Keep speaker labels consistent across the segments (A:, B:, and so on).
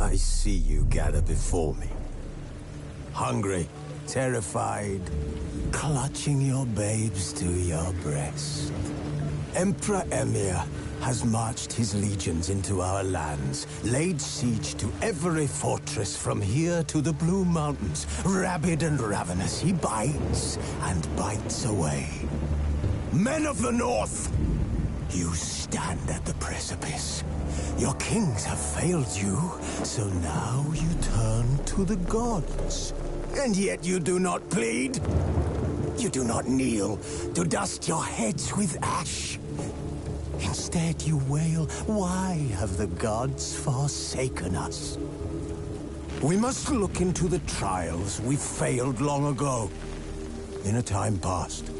A: I see you gather before me. Hungry, terrified, clutching your babes to your breast. Emperor Emhyr has marched his legions into our lands, laid siege to every fortress from here to the Blue Mountains. Rabid and ravenous, he bites and bites away. Men of the North, you stand at the precipice. Your kings have failed you, so now you turn to the gods. And yet you do not plead. You do not kneel to dust your heads with ash. Instead you wail, why have the gods forsaken us? We must look into the trials we failed long ago. In a time past,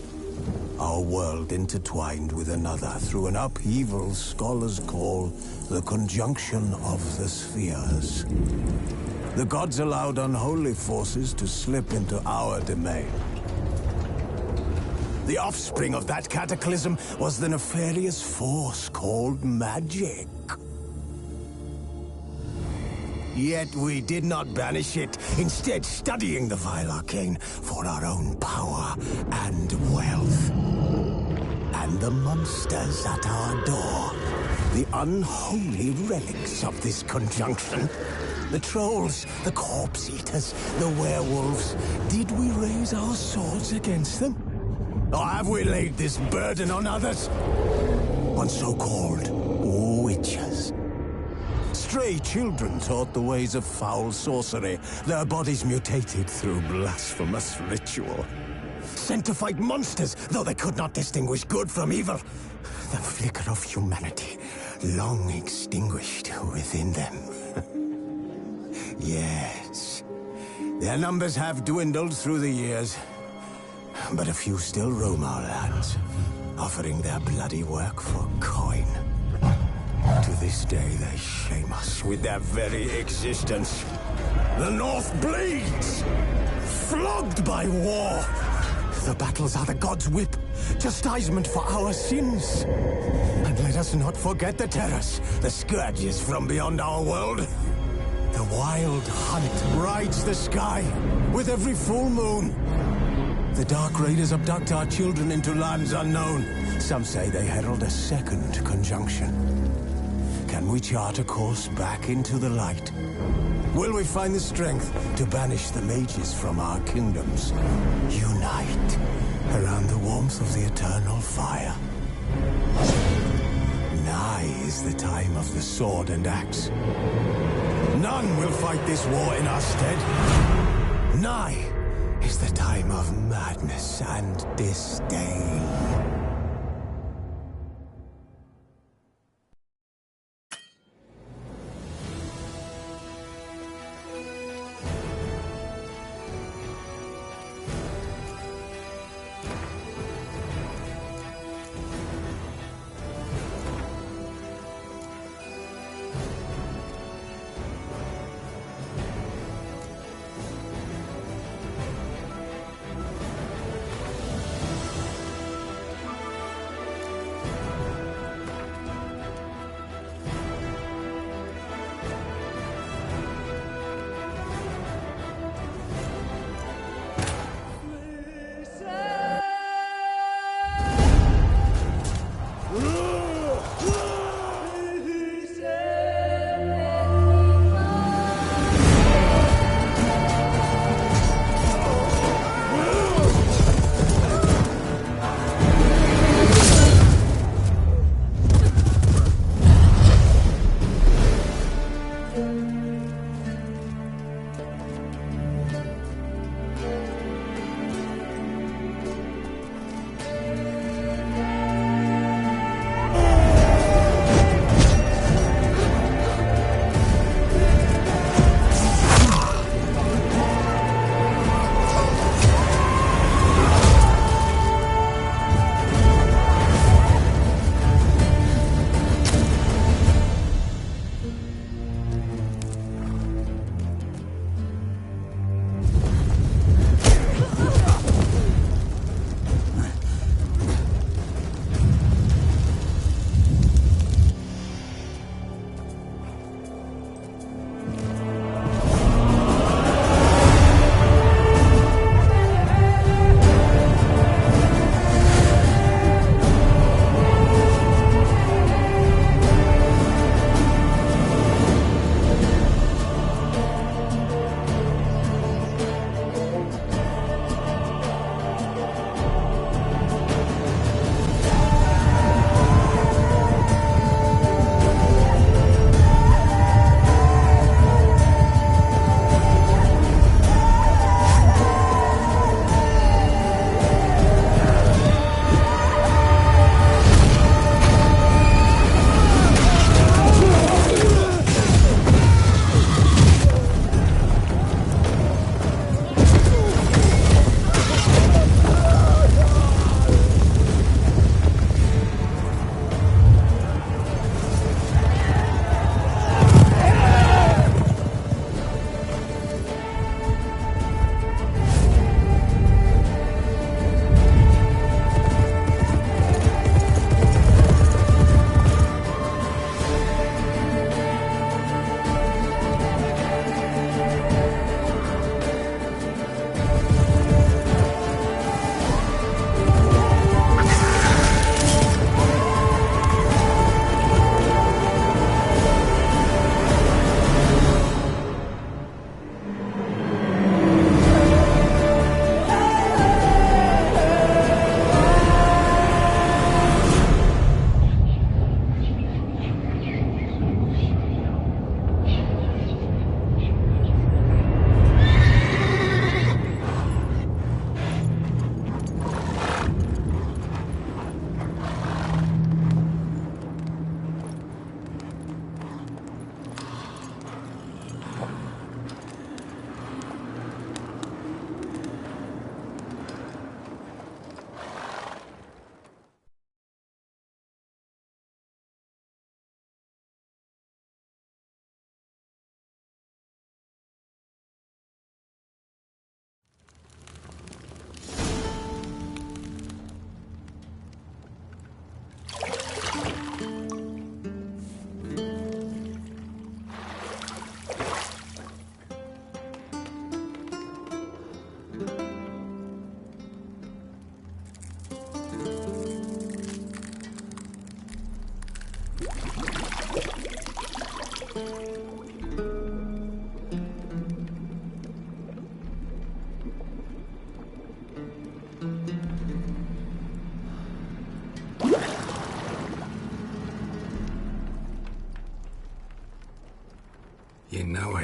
A: our world intertwined with another through an upheaval scholars call the conjunction of the spheres. The gods allowed unholy forces to slip into our domain. The offspring of that cataclysm was the nefarious force called magic. Yet we did not banish it, instead studying the vile arcane for our own power and wealth. And the monsters at our door, the unholy relics of this conjunction. The trolls, the corpse-eaters, the werewolves. Did we raise our swords against them? Or have we laid this burden on others? On so-called witches. Stray children taught the ways of foul sorcery, their bodies mutated through blasphemous ritual. Sent to fight monsters, though they could not distinguish good from evil. The flicker of humanity, long extinguished within them. Yes, their numbers have dwindled through the years, but a few still roam our lands, offering their bloody work for coin. To this day, they shame us with their very existence. The North bleeds, flogged by war. The battles are the gods' whip, chastisement for our sins. And let us not forget the terrors, the scourges from beyond our world. The wild hunt rides the sky with every full moon. The Dark Raiders abduct our children into lands unknown. Some say they herald a second conjunction. Can we chart a course back into the light? Will we find the strength to banish the mages from our kingdoms? Unite around the warmth of the eternal fire. Nigh is the time of the sword and axe. None will fight this war in our stead. Nigh is the time of madness and disdain.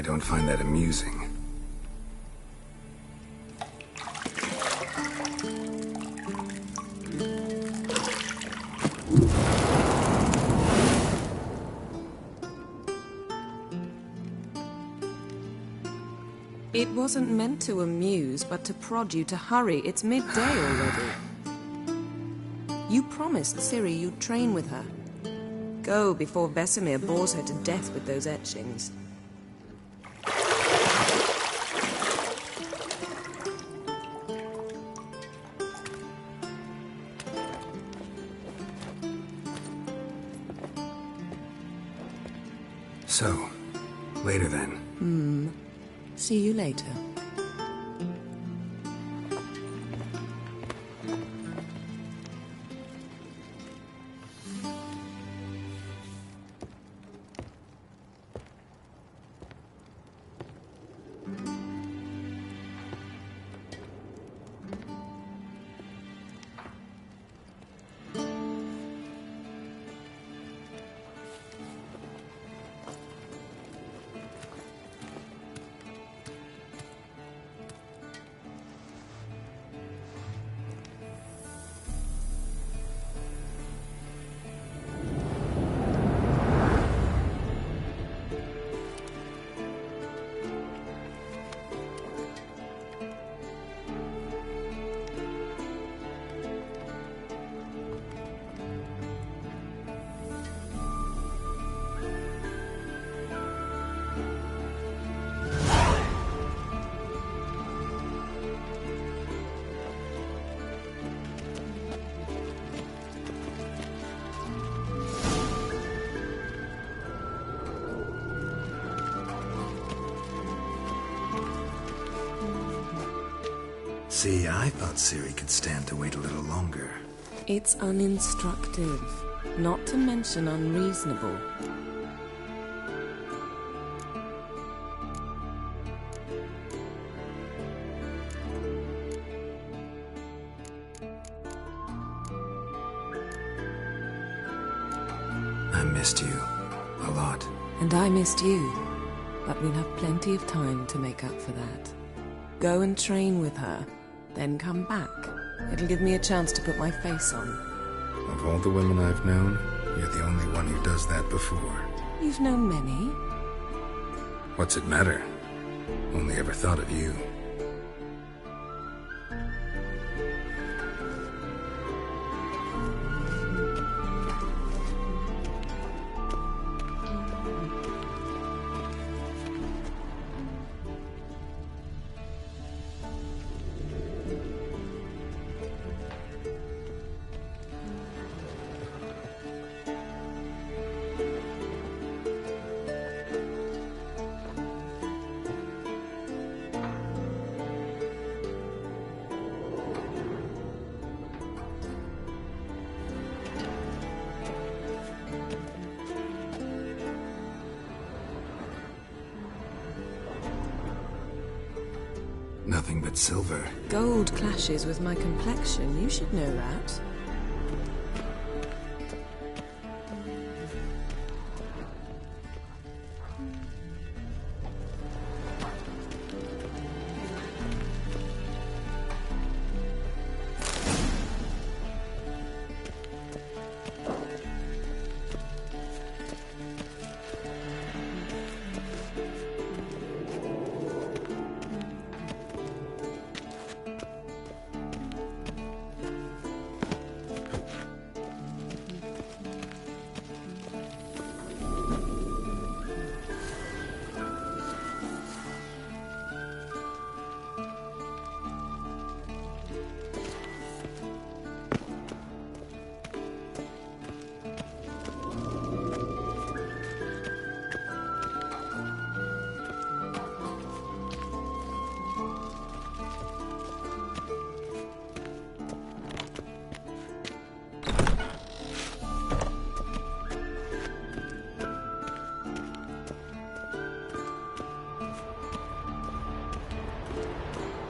B: don't find that amusing.
C: It wasn't meant to amuse, but to prod you to hurry. It's midday already. You promised Ciri you'd train with her. Go before Vesemir bores her to death with those etchings.
B: So, later then.
C: See you later.
B: See, I thought Ciri could stand to wait a little longer.
C: It's uninstructive, not to mention unreasonable.
B: I missed you. A lot.
C: And I missed you. But we'll have plenty of time to make up for that. Go and train with her, then come back. It'll give me a chance to put my face on.
B: Of all the women I've known, you're the only one who does that before.
C: You've known many.
B: What's it matter? Only ever thought of you. Nothing but silver.
C: Gold clashes with my complexion. You should know that.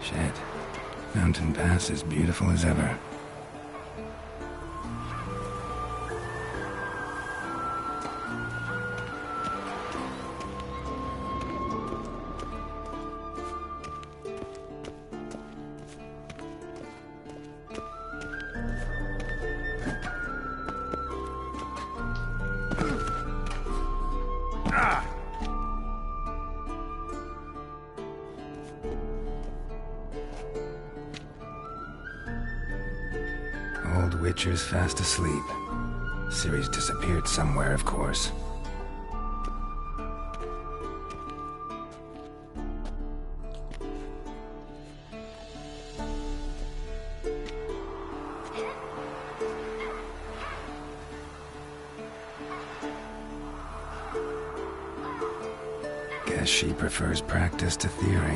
B: Shit. Mountain Pass is beautiful as ever. Old Witcher's fast asleep. Ciri's disappeared somewhere, of course. Guess she prefers practice to theory.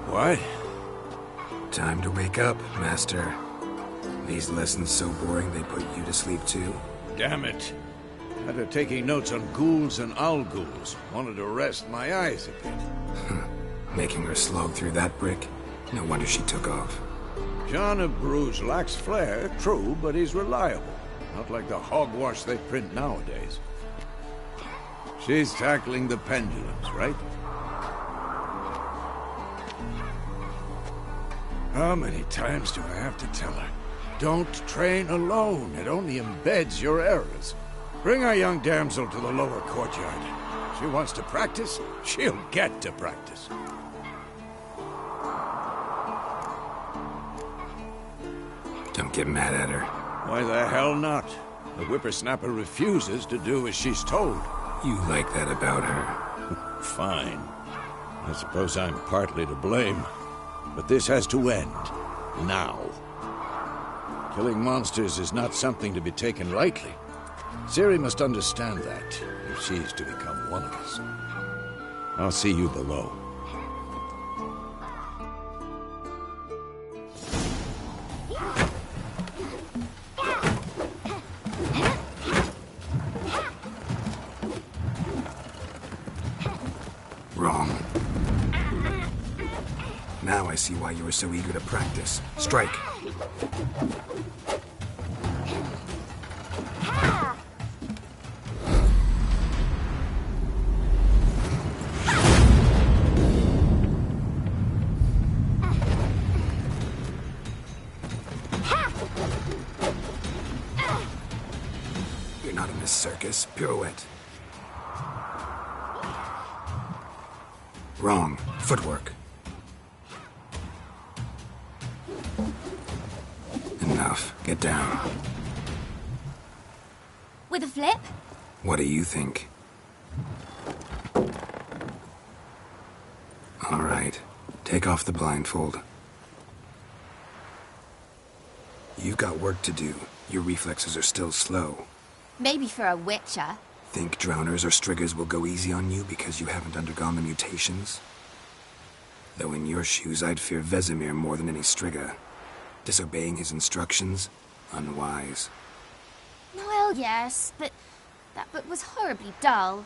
D: What?
B: Time to wake up, Master. These lessons so boring they put you to sleep too?
D: Damn it. After taking notes on ghouls and owl ghouls, wanted to rest my eyes a bit.
B: Making her slog through that brick? No wonder she took off.
D: John of Bruges lacks flair, true, but he's reliable. Not like the hogwash they print nowadays. She's tackling the pendulums, right? How many times do I have to tell her? Don't train alone. It only embeds your errors. Bring our young damsel to the lower courtyard. She wants to practice, she'll get to practice.
B: Don't get mad at her.
D: Why the hell not? The whippersnapper refuses to do as she's told.
B: You like that about her.
D: Fine. I suppose I'm partly to blame. But this has to end. Now. Killing monsters is not something to be taken lightly. Ciri must understand that, if she's to become one of us. I'll see you below.
B: Wrong. Now I see why you were so eager to practice. Strike. You're not in this circus. Pirouette. Wrong. Footwork. Enough. Get down.
E: With a flip?
B: What do you think? All right. Take off the blindfold. You've got work to do. Your reflexes are still slow.
E: Maybe for a witcher.
B: Think drowners or striggers will go easy on you because you haven't undergone the mutations? Though in your shoes, I'd fear Vesemir more than any strigger. Disobeying his instructions? Unwise.
E: Well, yes, but that book was horribly dull.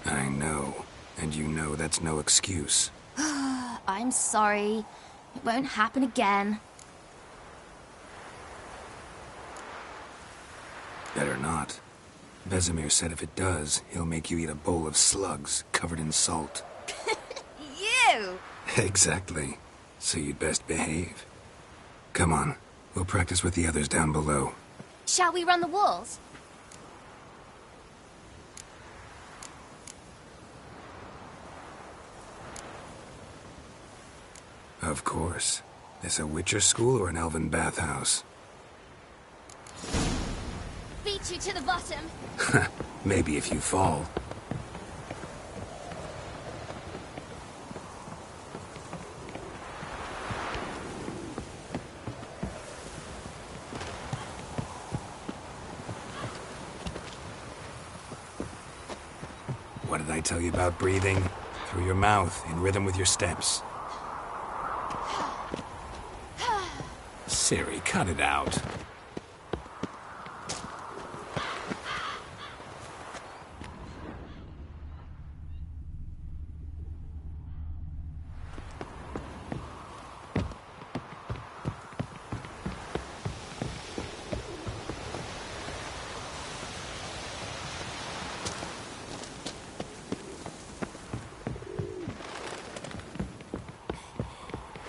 B: I know. And you know that's no excuse.
E: I'm sorry. It won't happen again.
B: Better not. Vesemir said if it does, he'll make you eat a bowl of slugs covered in salt.
E: You!
B: Exactly. So you'd best behave. Come on. We'll practice with the others down below.
E: Shall we run the walls?
B: Of course. This a Witcher school or an elven bathhouse?
E: Beat you to the bottom.
B: Maybe if you fall. What did I tell you about breathing? Through your mouth, in rhythm with your steps. Ciri, cut it out.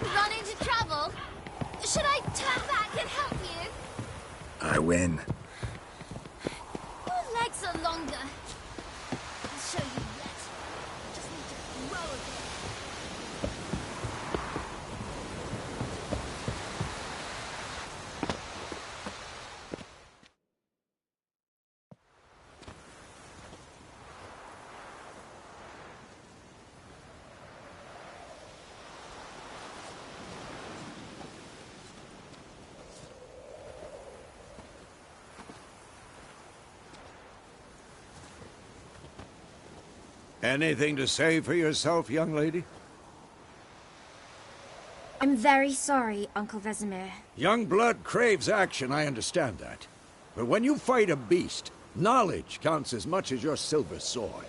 E: Run into trouble? Should I turn back and help you?
B: I win.
E: Your legs are longer. I'll show you yet. I just need to grow a bit.
D: Anything to say for yourself, young lady?
E: I'm very sorry, Uncle Vesemir.
D: Young blood craves action, I understand that. But when you fight a beast, knowledge counts as much as your silver sword.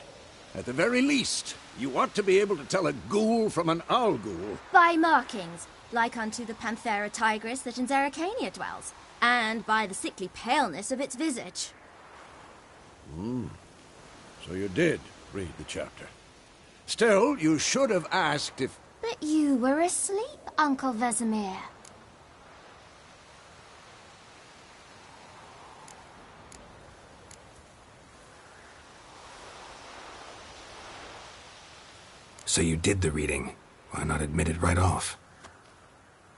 D: At the very least, you ought to be able to tell a ghoul from an owl ghoul.
E: By markings, like unto the Panthera tigris that in Zerrikania dwells, and by the sickly paleness of its visage.
D: So you did read the chapter. Still, you should have asked if...
E: But you were asleep, Uncle Vesemir.
B: So you did the reading. Why not admit it right off?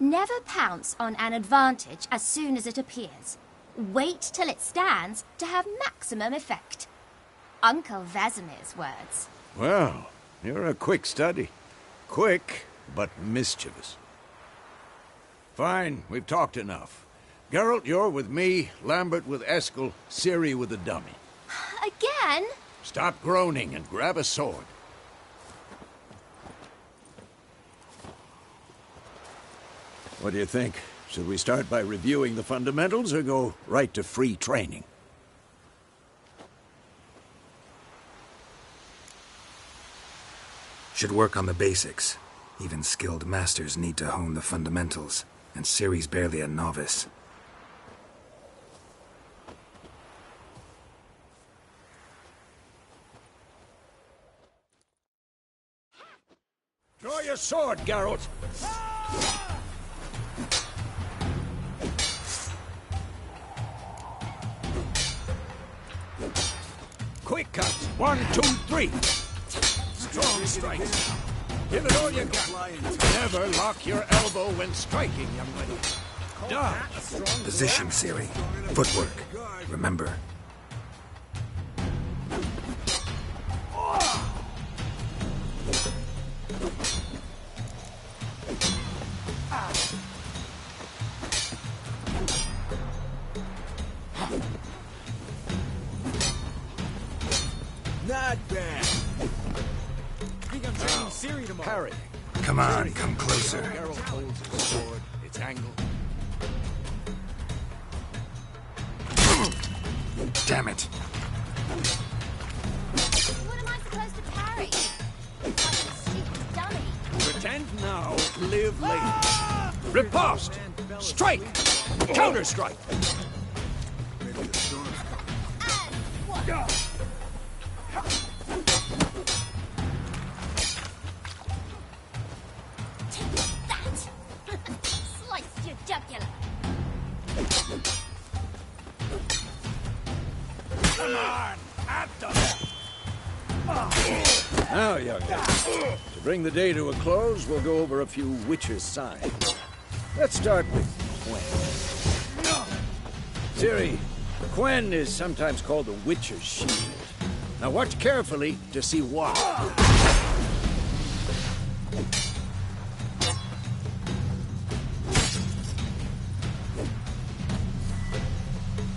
E: Never pounce on an advantage as soon as it appears. Wait till it stands to have maximum effect. Uncle Vesemir's words.
D: Well, you're a quick study. Quick, but mischievous. Fine, we've talked enough. Geralt, you're with me, Lambert with Eskel, Ciri with the dummy.
E: Again?
D: Stop groaning and grab a sword. What do you think? Should we start by reviewing the fundamentals or go right to free training?
B: Should work on the basics. Even skilled masters need to hone the fundamentals, and Ciri's barely a novice.
D: Draw your sword, Geralt! Quick cuts! 1, 2, 3! Strong strikes! Give it all you got! Never lock your elbow when striking, young lady. Dodge!
B: Position, Ciri. Footwork. Remember.
A: Not bad.
F: Think I'm training Ciri tomorrow.
D: Parry.
B: Come on, come closer.
D: Geralt holds his sword. It's angled.
B: Damn it.
E: What am I supposed to parry? Like a stupid dummy.
D: Pretend now, live later. Riposte! Strike! Counter-strike!
E: That! Sliced your jugular.
D: Come on! At them! Now, young lady, to bring the day to a close, we'll go over a few Witcher's signs. Let's start with Quen. Ciri, Quen is sometimes called the Witcher's shield. Now watch carefully to see why.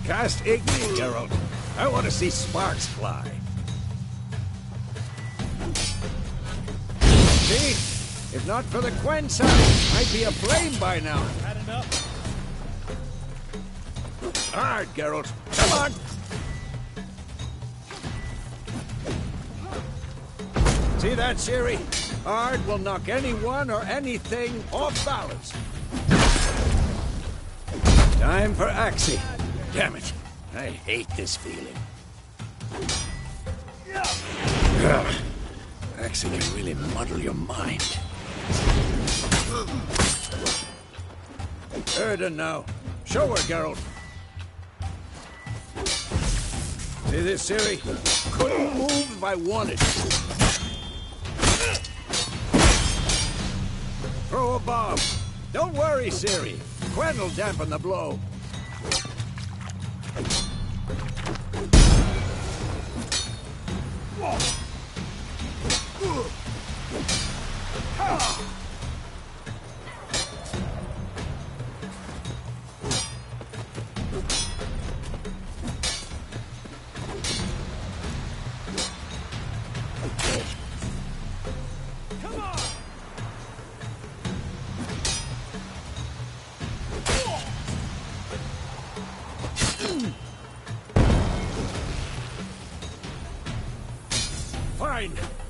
D: Cast Igni, Geralt. I want to see sparks fly. See? If not for the Quen sound, I'd be aflame by now.
F: Had enough?
D: Hard, Geralt. Come on! See that, Ciri? Hard will knock anyone or anything off balance. Time for Axii. Damn it. I hate this feeling. Ugh. Axii can really muddle your mind. Erden now. Show her, Geralt. See this, Ciri? Couldn't move if I wanted to. Throw a bomb. Don't worry, Ciri. Quen will dampen the blow.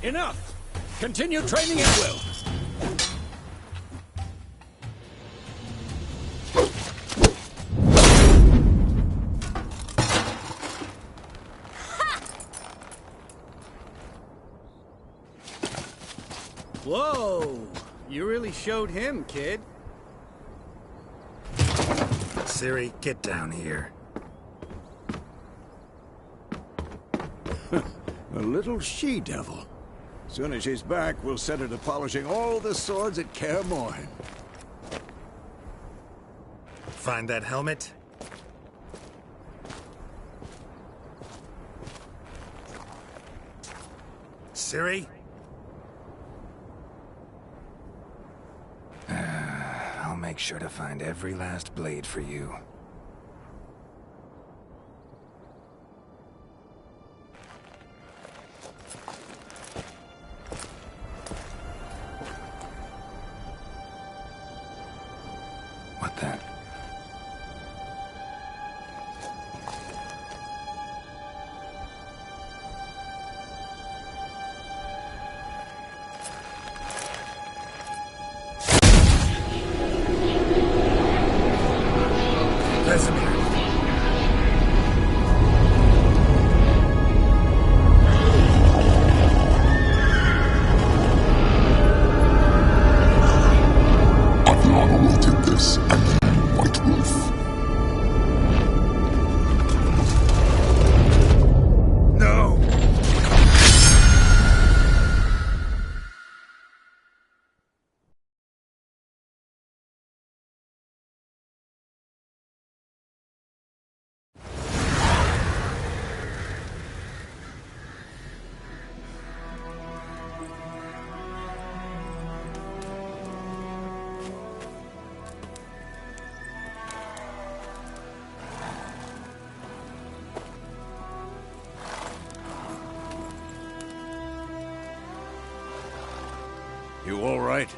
D: Enough! Continue training at will.
F: Whoa! You really showed him, kid.
B: Ciri, get down here.
D: A little she-devil. Soon as she's back, we'll set her to polishing all the swords at Kaer Morhen.
B: Find that helmet? Ciri? I'll make sure to find every last blade for you. What then? Vesemir.
G: Adriana will take this, and you, White Wolf.
B: No!
D: You all right?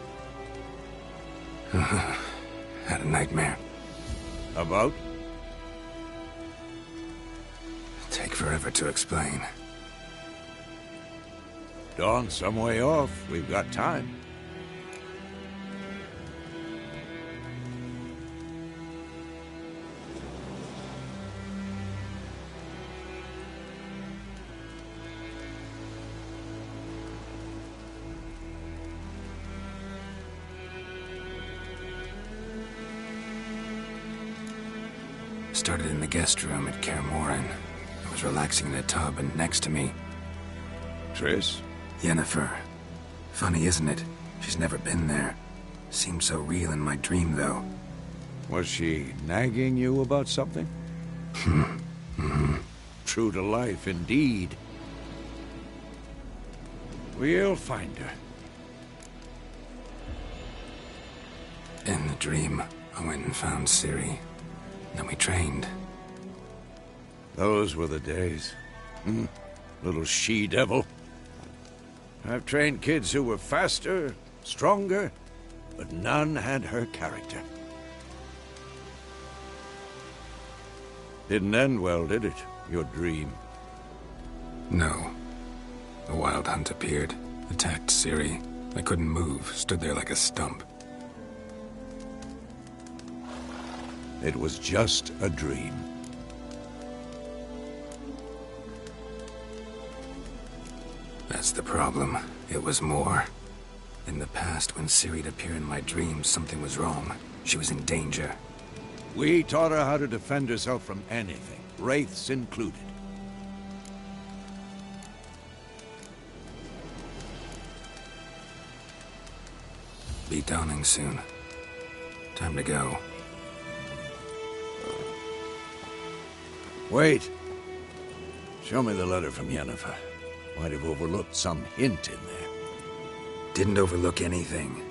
B: Had a nightmare.
D: About?
B: Take forever to explain.
D: Dawn's some way off. We've got time.
B: Started in the guest room at Kaer Morhen. I was relaxing in a tub, and next to me,
D: Triss?
B: Yennefer. Funny, isn't it? She's never been there. Seemed so real in my dream, though.
D: Was she nagging you about something? True to life, indeed. We'll find her.
B: In the dream, I went and found Ciri. Then we trained.
D: Those were the days. Little she-devil. I've trained kids who were faster, stronger, but none had her character. Didn't end well, did it? Your dream?
B: No. A wild hunt appeared, attacked Ciri. I couldn't move, stood there like a stump.
D: It was just a dream.
B: That's the problem. It was more. In the past, when Ciri'd appear in my dreams, something was wrong. She was in danger.
D: We taught her how to defend herself from anything, wraiths included.
B: Be dawning soon. Time to go.
D: Wait. Show me the letter from Yennefer. Might have overlooked some hint in there.
B: Didn't overlook anything.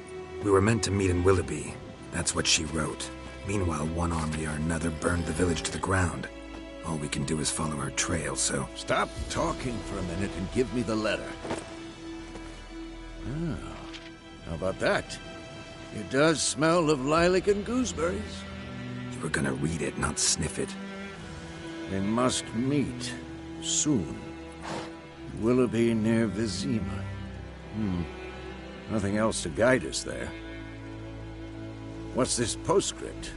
B: We were meant to meet in Willoughby. That's what she wrote. Meanwhile, one army or another burned the village to the ground. All we can do is follow her trail, so...
D: Stop talking for a minute and give me the letter. Oh, how about that? It does smell of lilac and gooseberries.
B: You were gonna read it, not sniff it.
D: They must meet soon. Willoughby near Vizima. Nothing else to guide us there. What's this postscript?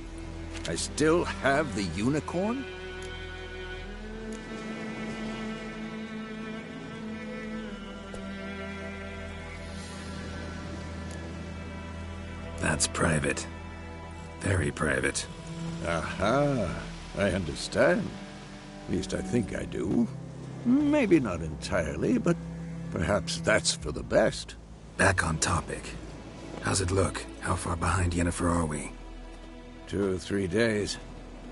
D: I still have the unicorn?
B: That's private. Very private.
D: Aha, I understand. At least I think I do. Maybe not entirely, but perhaps that's for the best.
B: Back on topic. How's it look? How far behind Yennefer are we?
D: 2 or 3 days.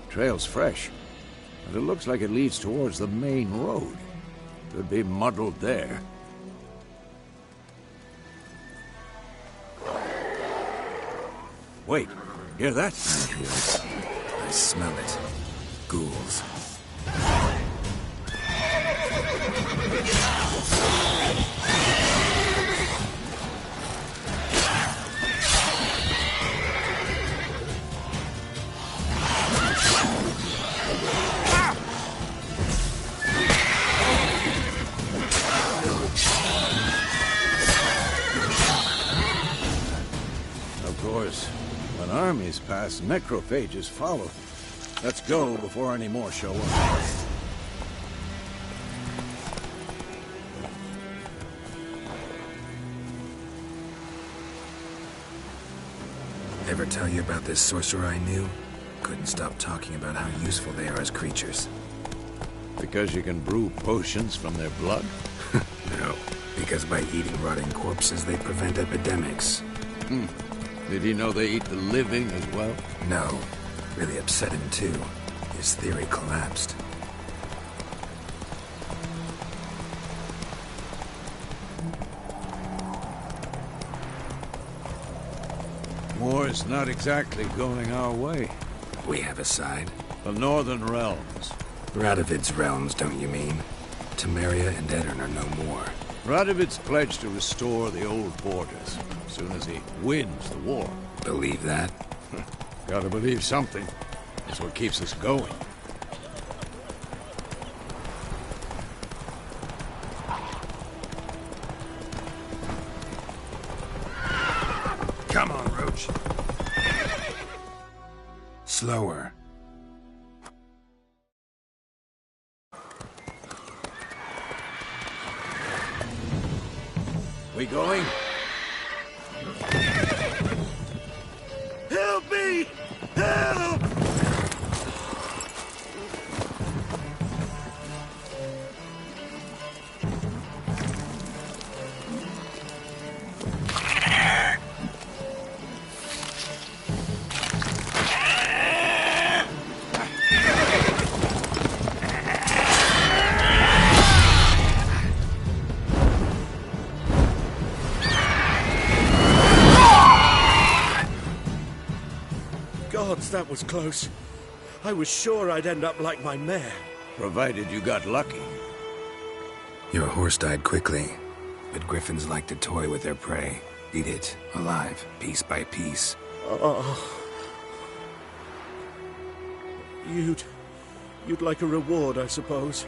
D: Trail's fresh. But it looks like it leads towards the main road. Could be muddled there. Wait, hear that?
B: I hear it. I smell it. Ghouls.
D: Of course, when armies pass, necrophages follow. Let's go before any more show up.
B: Ever tell you about this sorcerer I knew? Couldn't stop talking about how useful they are as creatures.
D: Because you can brew potions from their blood?
B: No, because by eating rotting corpses, they prevent epidemics.
D: Did he know they eat the living as well?
B: No, really upset him too. His theory collapsed.
D: War's not exactly going our way.
B: We have a side.
D: The Northern Realms.
B: Radovid's realms, don't you mean? Temeria and Edirn are no more.
D: Radovid's pledged to restore the old borders as soon as he wins the war.
B: Believe that?
D: Gotta believe something. That's what keeps us going.
B: Come on, Roach. Slower.
D: We going? Help me! Help!
H: Gods, that was close. I was sure I'd end up like my mare.
D: Provided you got lucky.
B: Your horse died quickly, but griffins like to toy with their prey. Eat it, alive, piece by piece.
H: Oh. You'd like a reward, I suppose.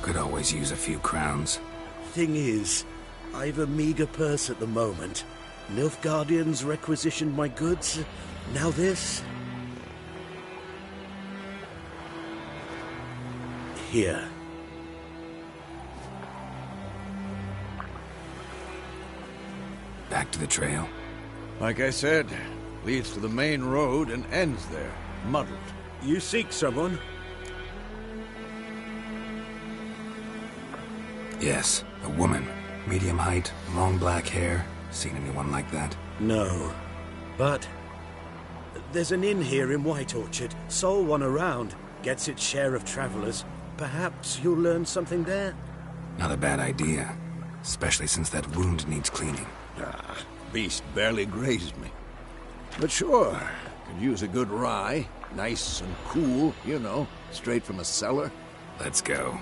B: Could always use a few crowns.
H: Thing is, I've a meager purse at the moment. Nilfgaardians requisitioned my goods. Now this. Here.
B: Back to the trail.
D: Like I said, leads to the main road and ends there, muddled.
H: You seek someone?
B: Yes, a woman. Medium height, long black hair. Seen anyone like that?
H: No. But there's an inn here in White Orchard. Sole one around. Gets its share of travelers. Perhaps you'll learn something there?
B: Not a bad idea. Especially since that wound needs cleaning.
D: Beast barely grazed me. But sure, could use a good rye. Nice and cool, you know, straight from a cellar.
B: Let's go.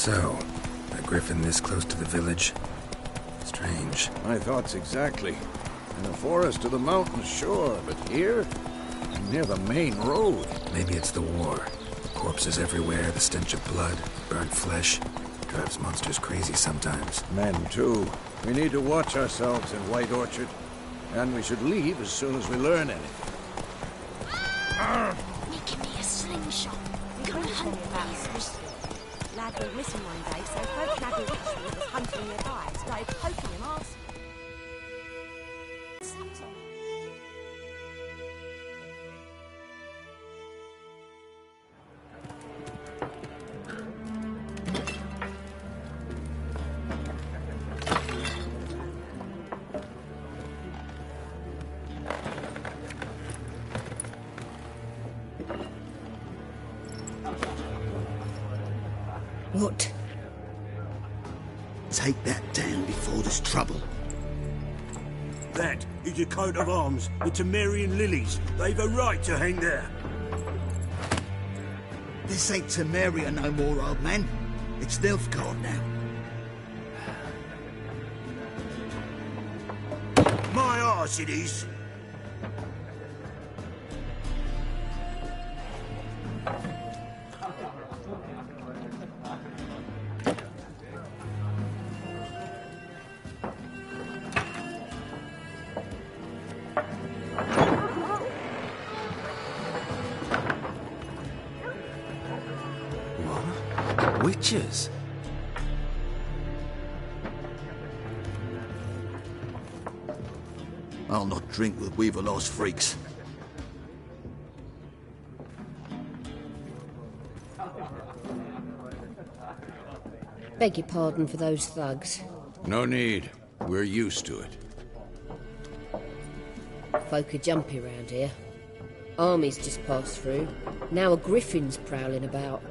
B: So, a griffin this close to the village? Strange.
D: My thoughts exactly. In the forest or the mountains, sure, but here? Near the main road.
B: Maybe it's the war. Corpses everywhere, the stench of blood, burnt flesh. Drives monsters crazy sometimes.
D: Men, too. We need to watch ourselves in White Orchard. And we should leave as soon as we learn anything.
I: Give me a slingshot. Go and hunt these.
J: Lad went missing one day, so folk Nagel was hunting nearby, started poking him arse.
K: What?
L: Take that down before there's trouble.
H: That is a coat of arms, the Temerian lilies. They've a right to hang there.
L: This ain't Temeria no more, old man. It's Nilfgaard now.
H: My arse it is.
B: Witches?
L: I'll not drink with Weaverlaw's freaks.
K: Beg your pardon for those thugs.
D: No need. We're used to it.
K: Folk are jumpy round here. Armies just passed through. Now a griffin's prowling about.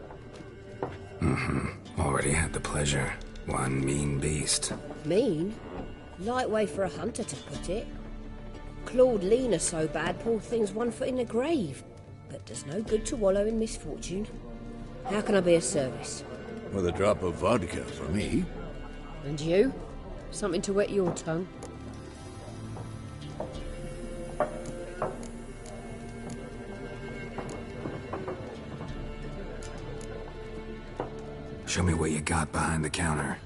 B: Already had the pleasure. One mean beast.
K: Mean? Light way for a hunter to put it. Clawed Lena so bad, poor thing's 1 foot in the grave. But does no good to wallow in misfortune. How can I be of service?
D: With a drop of vodka for me.
K: And you? Something to wet your tongue?
B: Show me what you got behind the counter.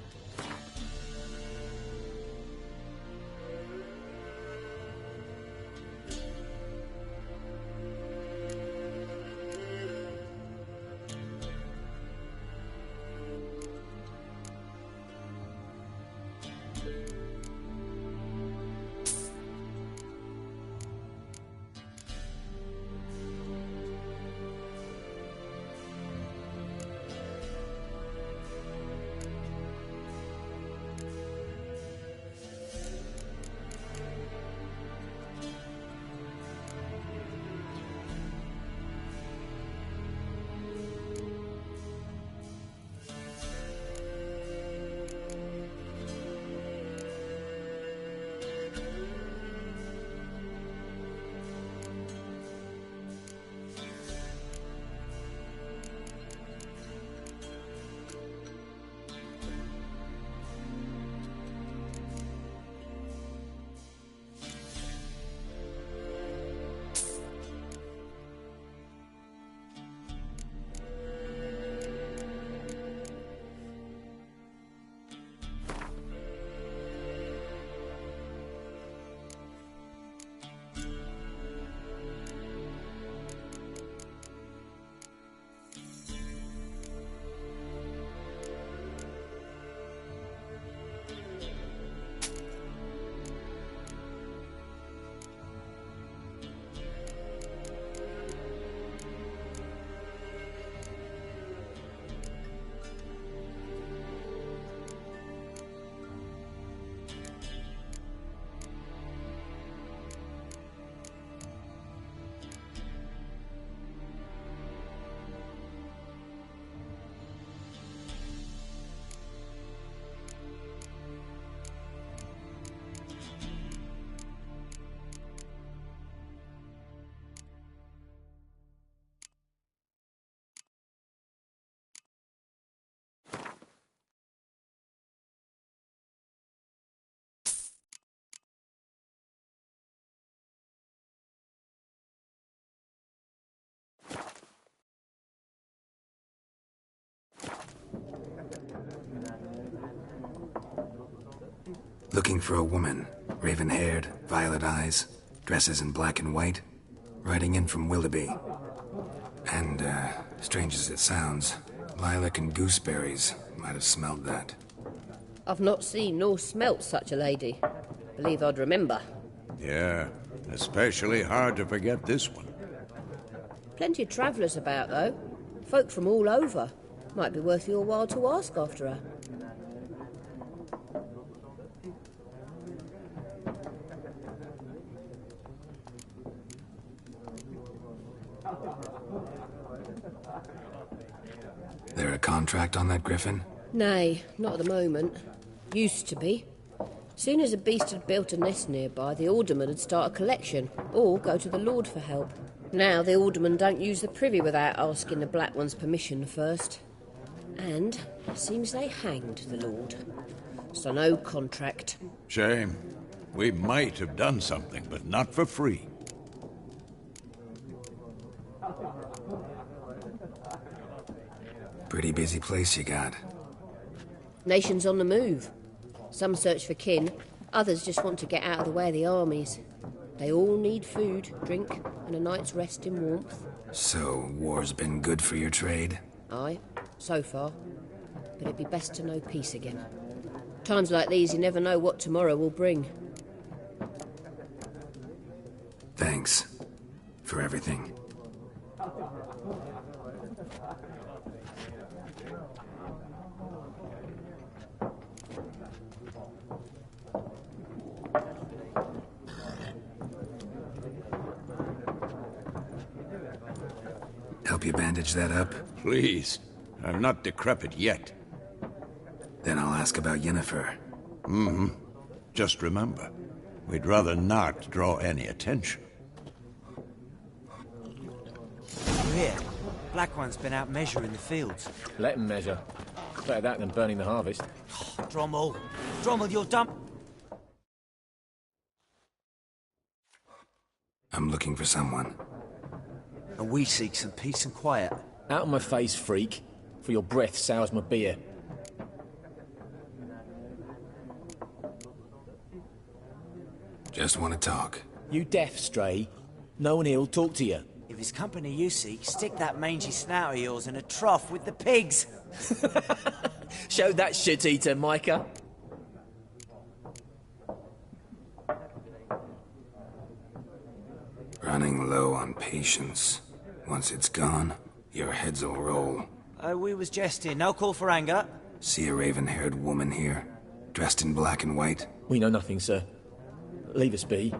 B: Looking for a woman. Raven-haired, violet eyes, dresses in black and white. Riding in from Willoughby. And, strange as it sounds, lilac and gooseberries might have smelled that.
K: I've not seen nor smelt such a lady. Believe I'd remember.
D: Yeah, especially hard to forget this one.
K: Plenty of travellers about, though. Folk from all over. Might be worth your while to ask after her.
B: There a contract on that griffin?
K: Nay, not at the moment. Used to be. Soon as a beast had built a nest nearby, the alderman would start a collection, or go to the Lord for help. Now the alderman don't use the privy without asking the Black One's permission first. And seems they hanged the Lord. So no contract.
D: Shame. We might have done something, but not for free.
B: Pretty busy place you got.
K: Nations on the move. Some search for kin, others just want to get out of the way of the armies. They all need food, drink, and a night's rest in warmth.
B: So, war's been good for your trade?
K: Aye, so far. But it'd be best to know peace again. Times like these, you never know what tomorrow will bring.
B: Thanks. For everything. Help you bandage that up?
D: Please. I'm not decrepit yet.
B: Then I'll ask about Yennefer.
D: Mm-hmm. Just remember, we'd rather not draw any attention.
M: Here, Black One's been out measuring the fields.
N: Let him measure. Better that than burning the harvest.
M: Drommel! Drommel, you're dumb!
B: I'm looking for someone.
M: And we seek some peace and quiet.
N: Out of my face, freak. For your breath sours my beer.
B: Just want to talk.
N: You deaf, Stray? No one here'll talk to you.
M: If it's company you seek, stick that mangy snout of yours in a trough with the pigs.
N: Show that shit-eater, Micah.
B: Running low on patience. Once it's gone, your heads will roll.
M: We was jesting. No call for anger.
B: See a raven-haired woman here, dressed in black and white?
N: We know nothing, sir. Leave us be.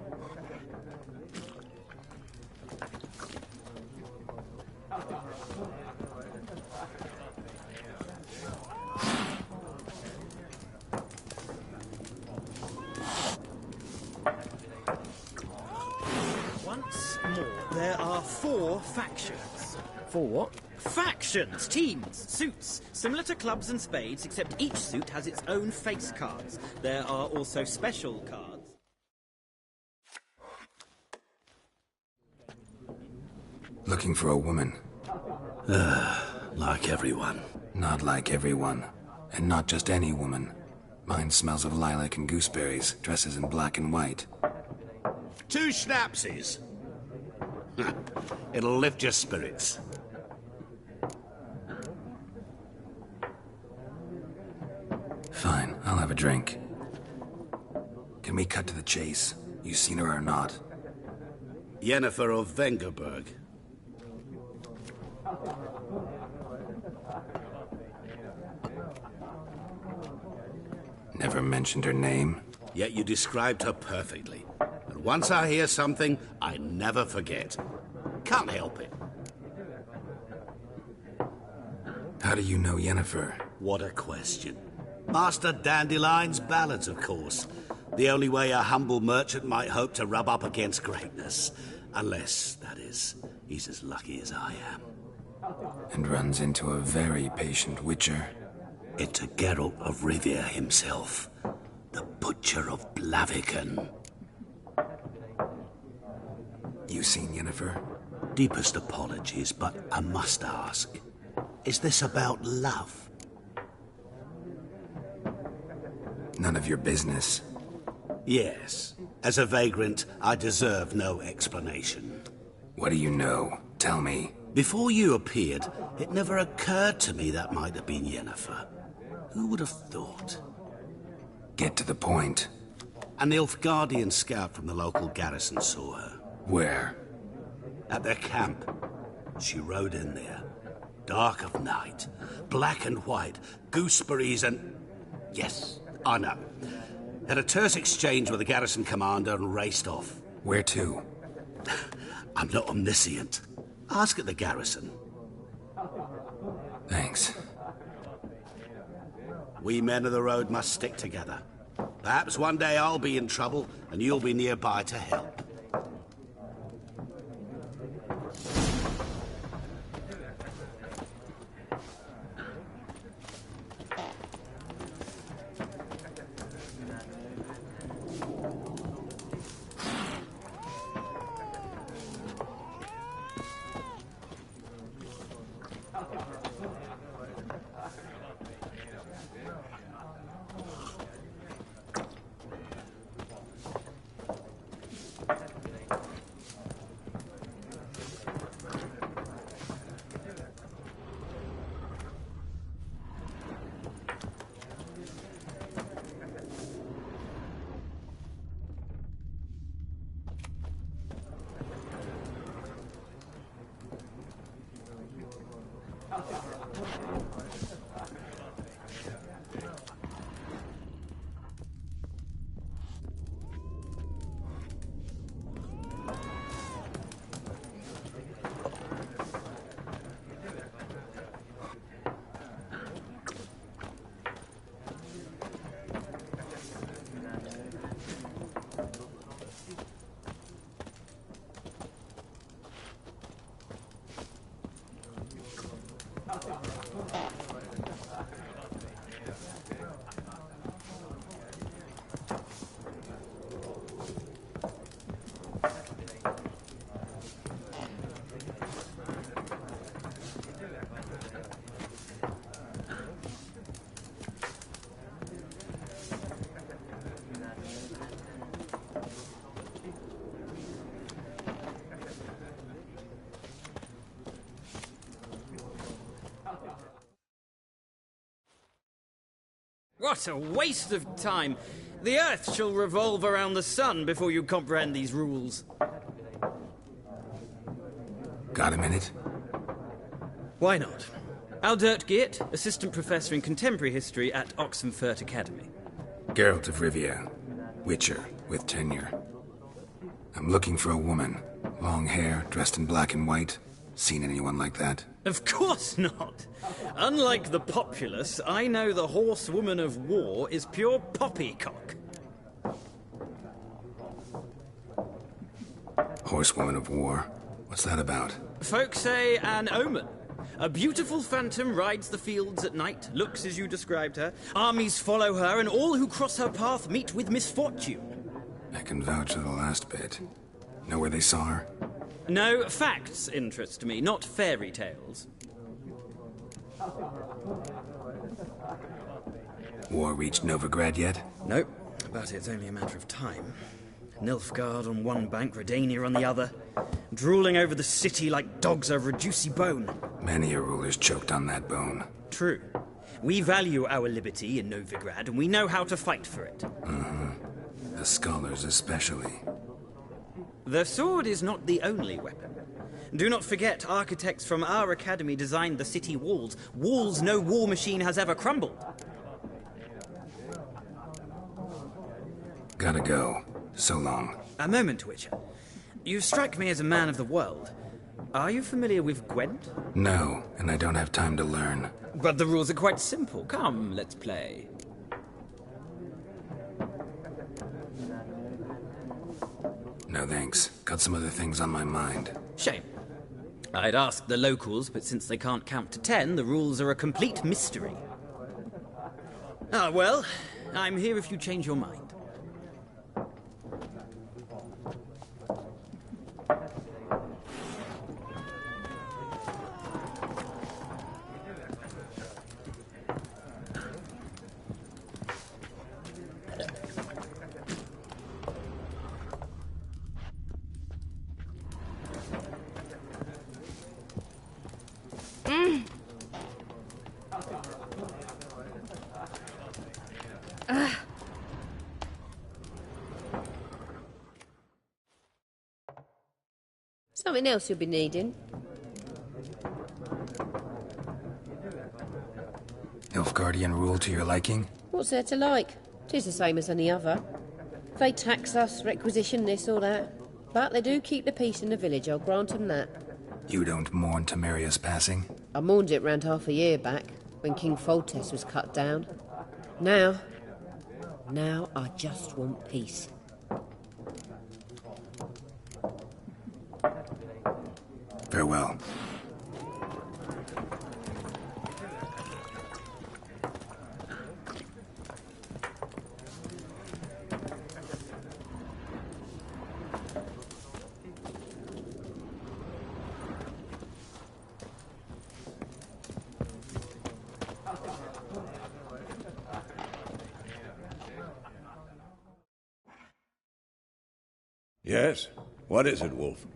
O: Once more, there are 4 factions.
N: 4 what?
O: Factions, teams, suits, similar to clubs and spades, except each suit has its own face cards. There are also special cards.
B: Looking for a woman.
H: Like everyone.
B: Not like everyone. And not just any woman. Mine smells of lilac and gooseberries, dresses in black and white.
P: 2 schnapsies. It'll lift your spirits.
B: Fine, I'll have a drink. Can we cut to the chase? You seen her or not?
P: Yennefer of Vengerberg.
B: Never mentioned her name.
P: Yet you described her perfectly. And once I hear something, I never forget. Can't help it.
B: How do you know Yennefer?
P: What a question. Master Dandelion's ballads, of course. The only way a humble merchant might hope to rub up against greatness. Unless, that is, he's as lucky as I am.
B: And runs into a very patient witcher.
P: It's a Geralt of Rivia himself. The Butcher of Blaviken.
B: You seen Yennefer?
P: Deepest apologies, but I must ask. Is this about love?
B: None of your business.
P: Yes. As a vagrant, I deserve no explanation.
B: What do you know? Tell me.
P: Before you appeared, it never occurred to me that might have been Yennefer. Who would have thought?
B: Get to the point.
P: A Nilfgaardian scout from the local garrison saw her.
B: Where?
P: At their camp. She rode in there. Dark of night. Black and white. Gooseberries and... Yes, I know. Had a terse exchange with the garrison commander and raced off.
B: Where to?
P: I'm not omniscient. Ask at the garrison.
B: Thanks.
P: We men of the road must stick together. Perhaps one day I'll be in trouble and you'll be nearby to help.
O: What a waste of time! The Earth shall revolve around the sun before you comprehend these rules.
B: Got a minute?
O: Why not? Aldert Geert, Assistant Professor in Contemporary History at Oxenfurt Academy.
B: Geralt of Rivia. Witcher, with tenure. I'm looking for a woman. Long hair, dressed in black and white. Seen anyone like that?
O: Of course not! Unlike the populace, I know the horsewoman of war is pure poppycock.
B: Horsewoman of war? What's that about?
O: Folk say an omen. A beautiful phantom rides the fields at night, looks as you described her. Armies follow her, and all who cross her path meet with misfortune.
B: I can vouch for the last bit. Know where they saw her?
O: No, facts interest me, not fairy tales.
B: War reached Novigrad yet?
O: Nope, but it's only a matter of time. Nilfgaard on one bank, Redania on the other, drooling over the city like dogs over a juicy bone.
B: Many a ruler's choked on that bone.
O: True. We value our liberty in Novigrad, and we know how to fight for it.
B: The scholars especially.
O: The sword is not the only weapon. Do not forget, architects from our academy designed the city walls. Walls no war machine has ever crumbled.
B: Gotta go. So long.
O: A moment, Witcher. You strike me as a man of the world. Are you familiar with Gwent?
B: No, and I don't have time to learn.
O: But the rules are quite simple. Come, let's play.
B: No thanks. Got some other things on my mind.
O: Shame. I'd ask the locals, but since they can't count to 10, the rules are a complete mystery. Ah, well, I'm here if you change your mind.
K: Something else you'll be needing.
B: Nilfgaardian rule to your liking?
K: What's there to like? 'Tis the same as any other. They tax us, requisition this or that. But they do keep the peace in the village, I'll grant 'em that.
B: You don't mourn Temeria's passing?
K: I mourned it round half a year back, when King Foltest was cut down. Now I just want peace.
B: Farewell.
D: Yes? What is it, Wolf?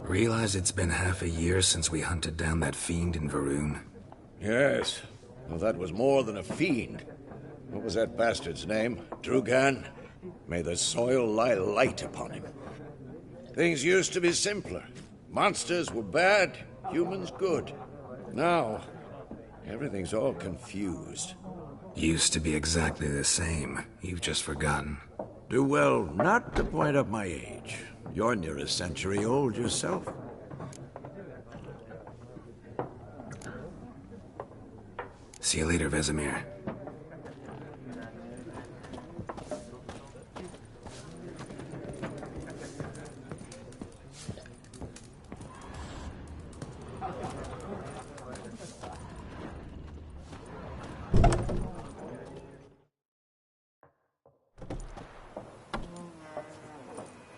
B: Realize it's been half a year since we hunted down that fiend in Varun?
D: Yes. Well, that was more than a fiend. What was that bastard's name? Drugan? May the soil lie light upon him. Things used to be simpler. Monsters were bad, humans good. Now, everything's all confused.
B: Used to be exactly the same. You've just forgotten.
D: Do well not to point up my age. You're near a century old yourself.
B: See you later, Vesemir.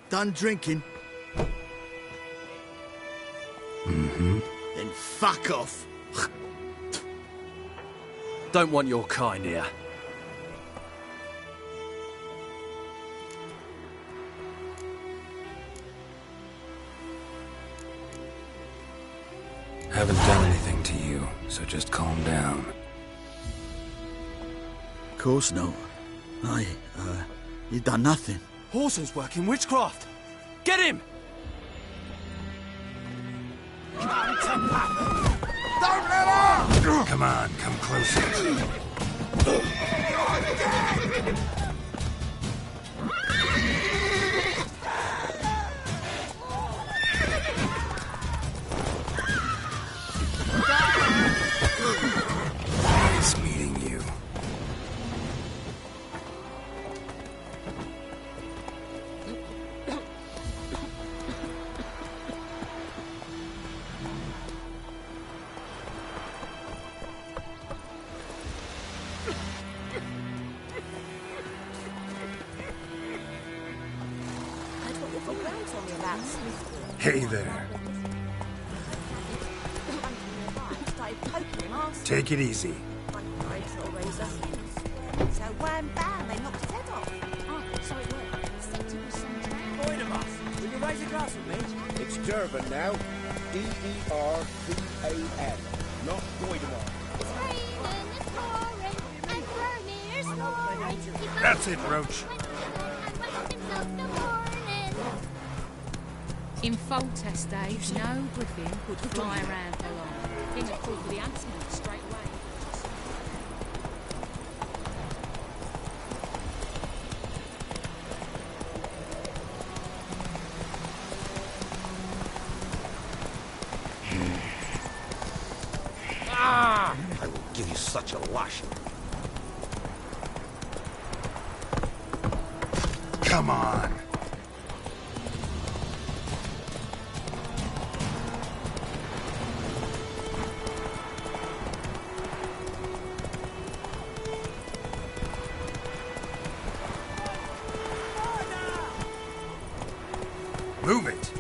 L: Done drinking?
B: Mm-hmm.
L: Then fuck off.
F: Don't want your kind here.
B: Haven't done anything to you, so just calm down.
L: Of course not. You've done nothing.
F: Horson's working witchcraft. Get him!
L: Don't let her!
B: Come on, come closer. Nice meeting you. Hey there. Take it easy.
J: So wham bam, they knocked his head off. Oh, so it worked.
F: Boidemas, will you raise a glass with me?
N: It's Durban now. D-E-R-V-A-N, not Boidemas.
E: It's raining, it's pouring, and Vermeer's snoring.
B: That's it, Roach.
I: In Foltest days, no griffin could fly around for long. King had called for the huntsman straight away.
Q: I will give you such a lashing.
B: Come on. Move it.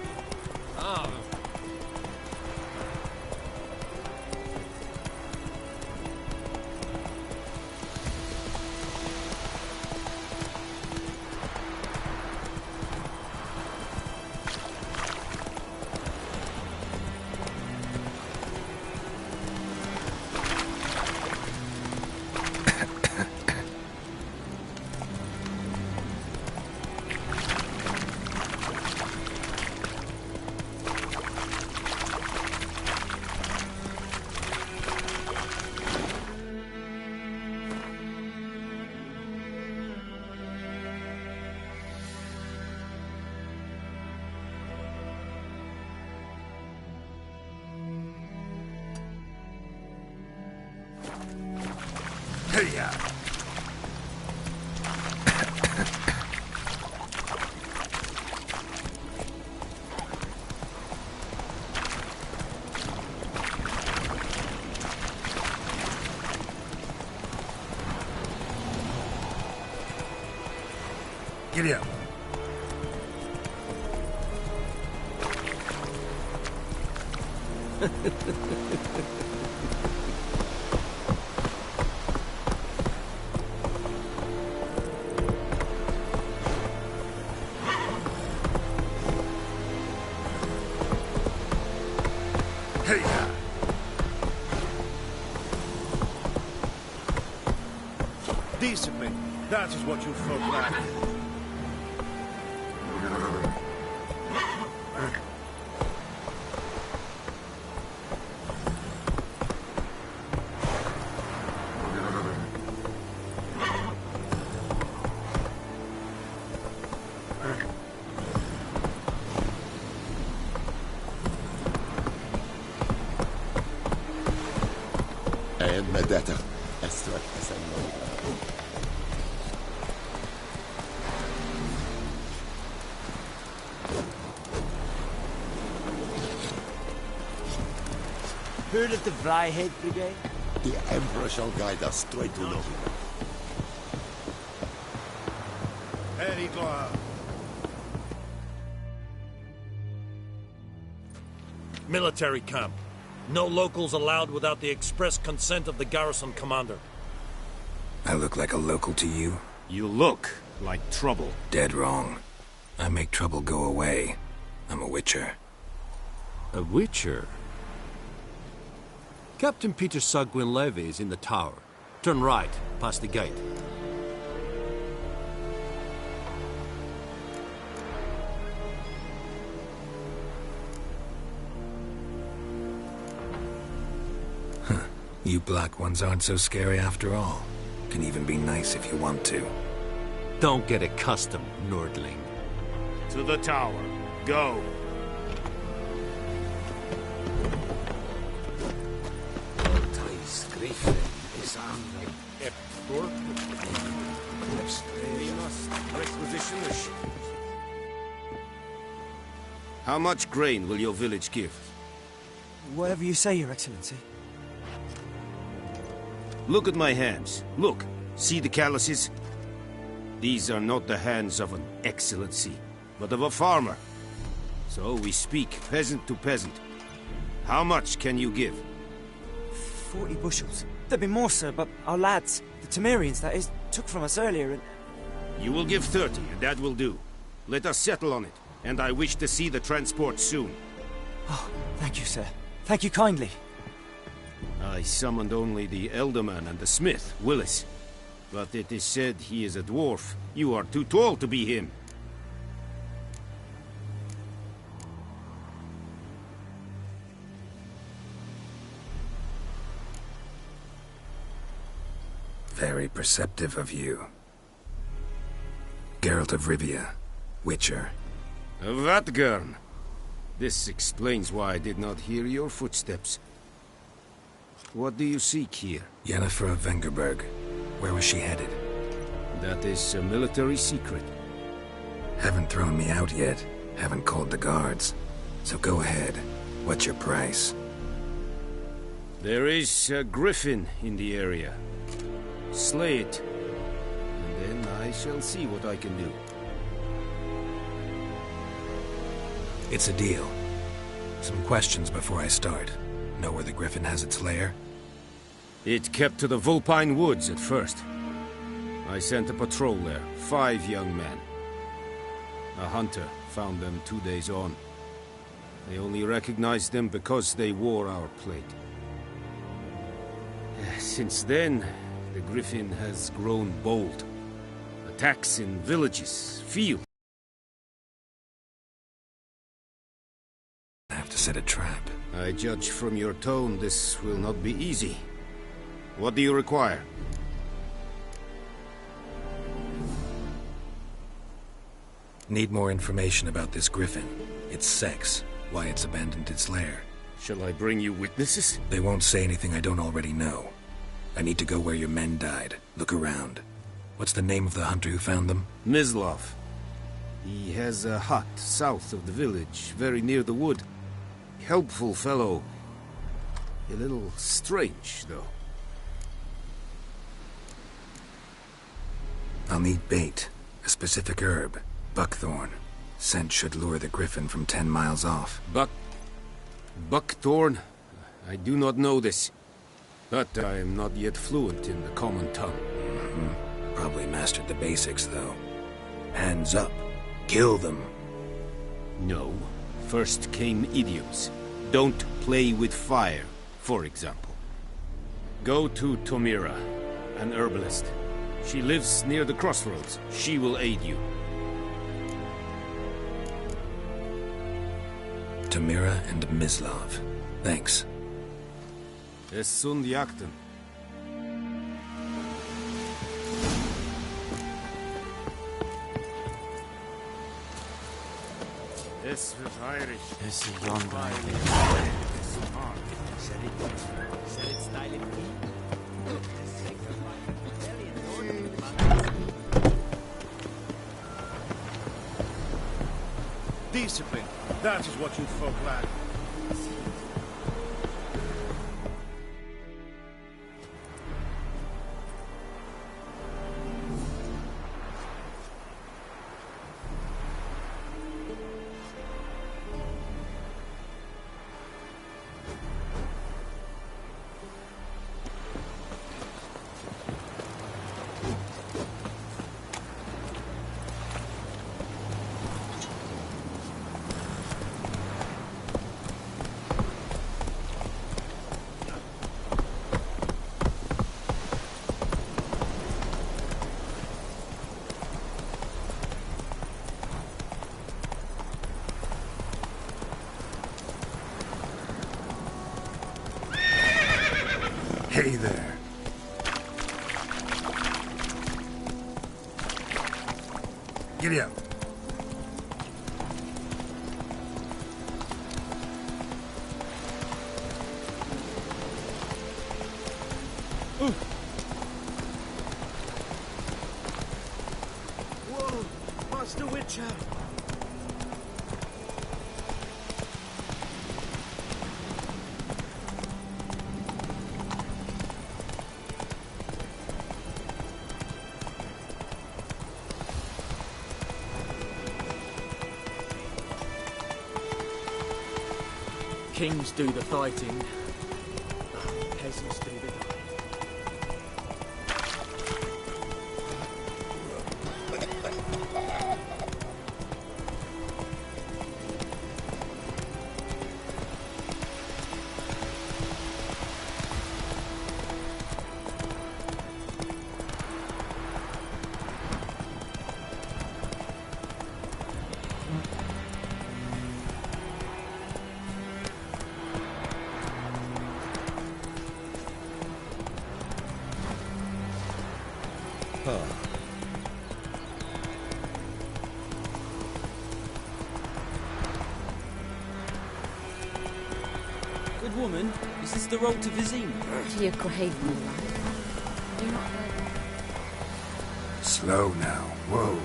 Q: Hey-ya! Giddy up. Hey.
H: Discipline. That is what you folk lack.
G: مداته أسود أسمى
M: Heard of the Vryhead Brigade?
G: The Emperor shall guide us straight to Novi.
H: Very glad. Military camp. No locals allowed without the express consent of the garrison commander.
B: I look like a local to you?
Q: You look like trouble.
B: Dead wrong. I make trouble go away. I'm a witcher.
R: A witcher? Captain Peter Sagwin Levy is in the tower. Turn right, past the gate.
B: You black ones aren't so scary after all. Can even be nice if you want to.
R: Don't get accustomed, Nordling.
Q: To the tower. Go. How much grain will your village give?
M: Whatever you say, Your Excellency.
Q: Look at my hands. Look. See the calluses? These are not the hands of an excellency, but of a farmer. So we speak peasant to peasant. How much can you give?
M: 40 bushels. There'd be more, sir, but our lads, the Temerians, that is, took from us earlier and...
Q: You will give 30, and that will do. Let us settle on it, and I wish to see the transport soon.
M: Oh, thank you, sir. Thank you kindly.
Q: I summoned only the Elderman and the smith, Willis. But it is said he is a dwarf. You are too tall to be him.
B: Very perceptive of you. Geralt of Rivia, Witcher.
Q: Vatgern. This explains why I did not hear your footsteps. What do you seek here?
B: Yennefer of Vengerberg. Where was she headed?
Q: That is a military secret.
B: Haven't thrown me out yet. Haven't called the guards. So go ahead. What's your price?
Q: There is a griffin in the area. Slay it. And then I shall see what I can do.
B: It's a deal. Some questions before I start. Know where the griffin has its lair?
Q: It kept to the Vulpine Woods at first. I sent a patrol there, 5 young men. A hunter found them 2 days on. They only recognized them because they wore our plate. Since then, the griffin has grown bold. Attacks in villages, fields.
B: I have to set a trap.
Q: I judge from your tone this will not be easy. What do you require?
B: Need more information about this griffin. Its sex, why it's abandoned its lair.
Q: Shall I bring you witnesses?
B: They won't say anything I don't already know. I need to go where your men died. Look around. What's the name of the hunter who found them?
Q: Mislov. He has a hut south of the village, very near the wood. Helpful fellow. A little strange, though.
B: I'll need bait. A specific herb. Buckthorn. Scent should lure the griffin from 10 miles off.
Q: Buckthorn? I do not know this. But I am not yet fluent in the common tongue.
B: Probably mastered the basics, though. Hands up. Kill them.
Q: No. First came idioms. Don't play with fire, for example. Go to Tomira, an herbalist. She lives near the crossroads. She will aid you.
B: Tomira and Mislov. Thanks.
Q: Es sunt jakten. Es wird Irish.
M: Es ist yonder.
H: Discipline. That is what you folk lack.
B: Hey there. Giddy up.
H: Whoa, Master Witcher.
M: Kings do the fighting. Peasants do the dying.
O: Good woman, is this the road to Vizima?
C: To your grave, my lad. Do not let
B: Slow now. Whoa.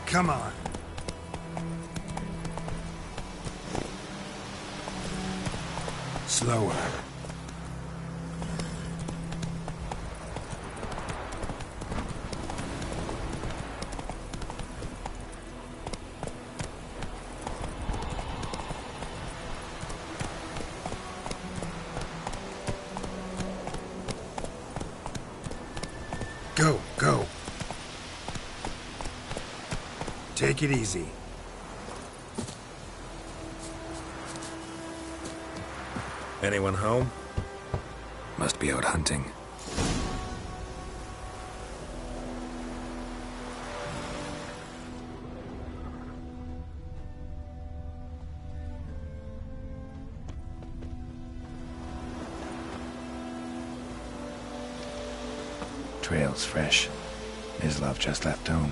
B: Come on. Slower. Go, go. Take it easy.
H: Anyone home?
B: Must be out hunting. Trail's fresh. Mislov just left home.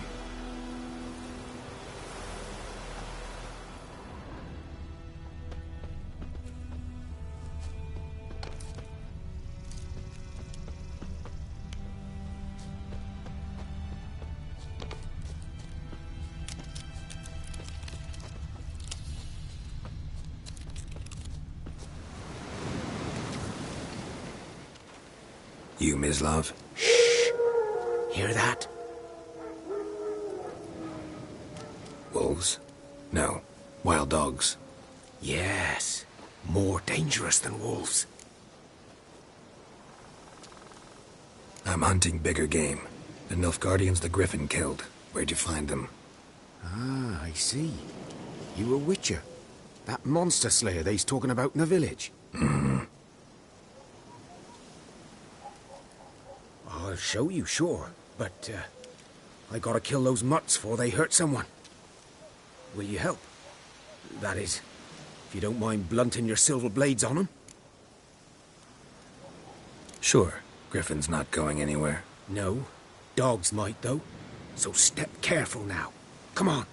B: You, Mislav?
H: Hear that?
B: Wolves? No. Wild dogs.
H: Yes. More dangerous than wolves.
B: I'm hunting bigger game. The Nilfgaardians the Griffin killed. Where'd you find them?
S: Ah, I see. You a witcher. That monster slayer they's talking about in the village. I'll show you, sure. But, I gotta kill those mutts before they hurt someone. Will you help? That is, if you don't mind blunting your silver blades on them.
B: Sure. Griffin's not going anywhere.
S: No. Dogs might, though. So step careful now. Come on.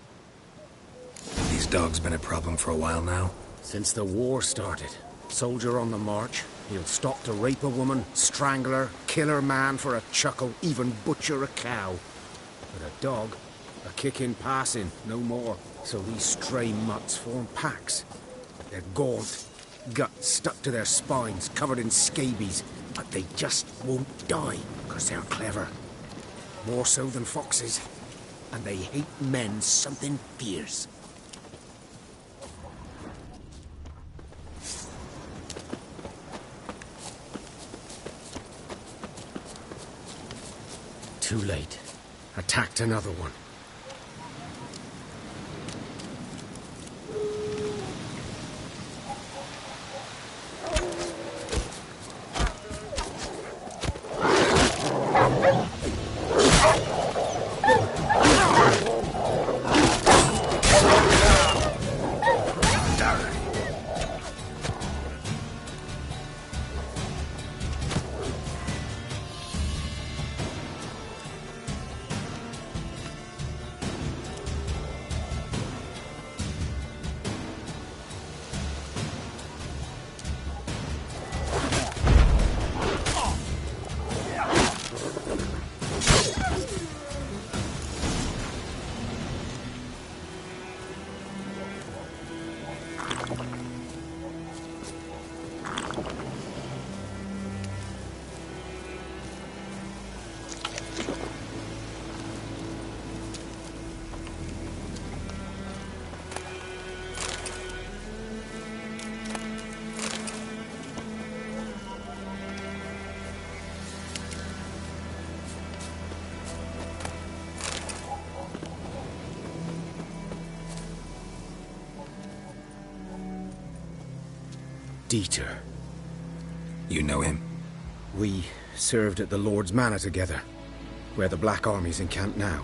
B: These dogs been a problem for a while now?
S: Since the war started. Soldier on the march. He'll stop to rape a woman, strangle her, kill her man for a chuckle, even butcher a cow. But a dog, a kick in passing, no more. So these stray mutts form packs. They're gaunt, guts stuck to their spines, covered in scabies, but they just won't die, because they're clever. More so than foxes. And they hate men something fierce. Too late. Attacked another one. Dieter.
B: You know him?
S: We served at the Lord's Manor together, where the Black Army's encamped now.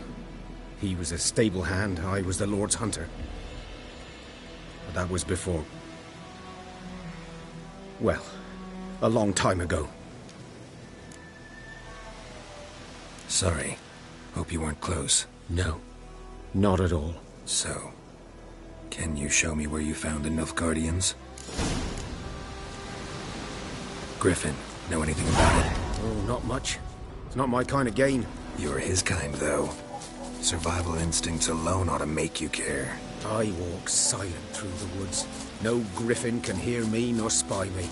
S: He was a stable hand, I was the Lord's hunter. But that was before... well, a long time ago.
B: Sorry. Hope you weren't close.
S: No, not at all.
B: So, can you show me where you found the Nilfgaardians? Griffin, know anything about it?
S: Oh, not much. It's not my kind of game.
B: You're his kind, though. Survival instincts alone ought to make you care.
S: I walk silent through the woods. No griffin can hear me nor spy me.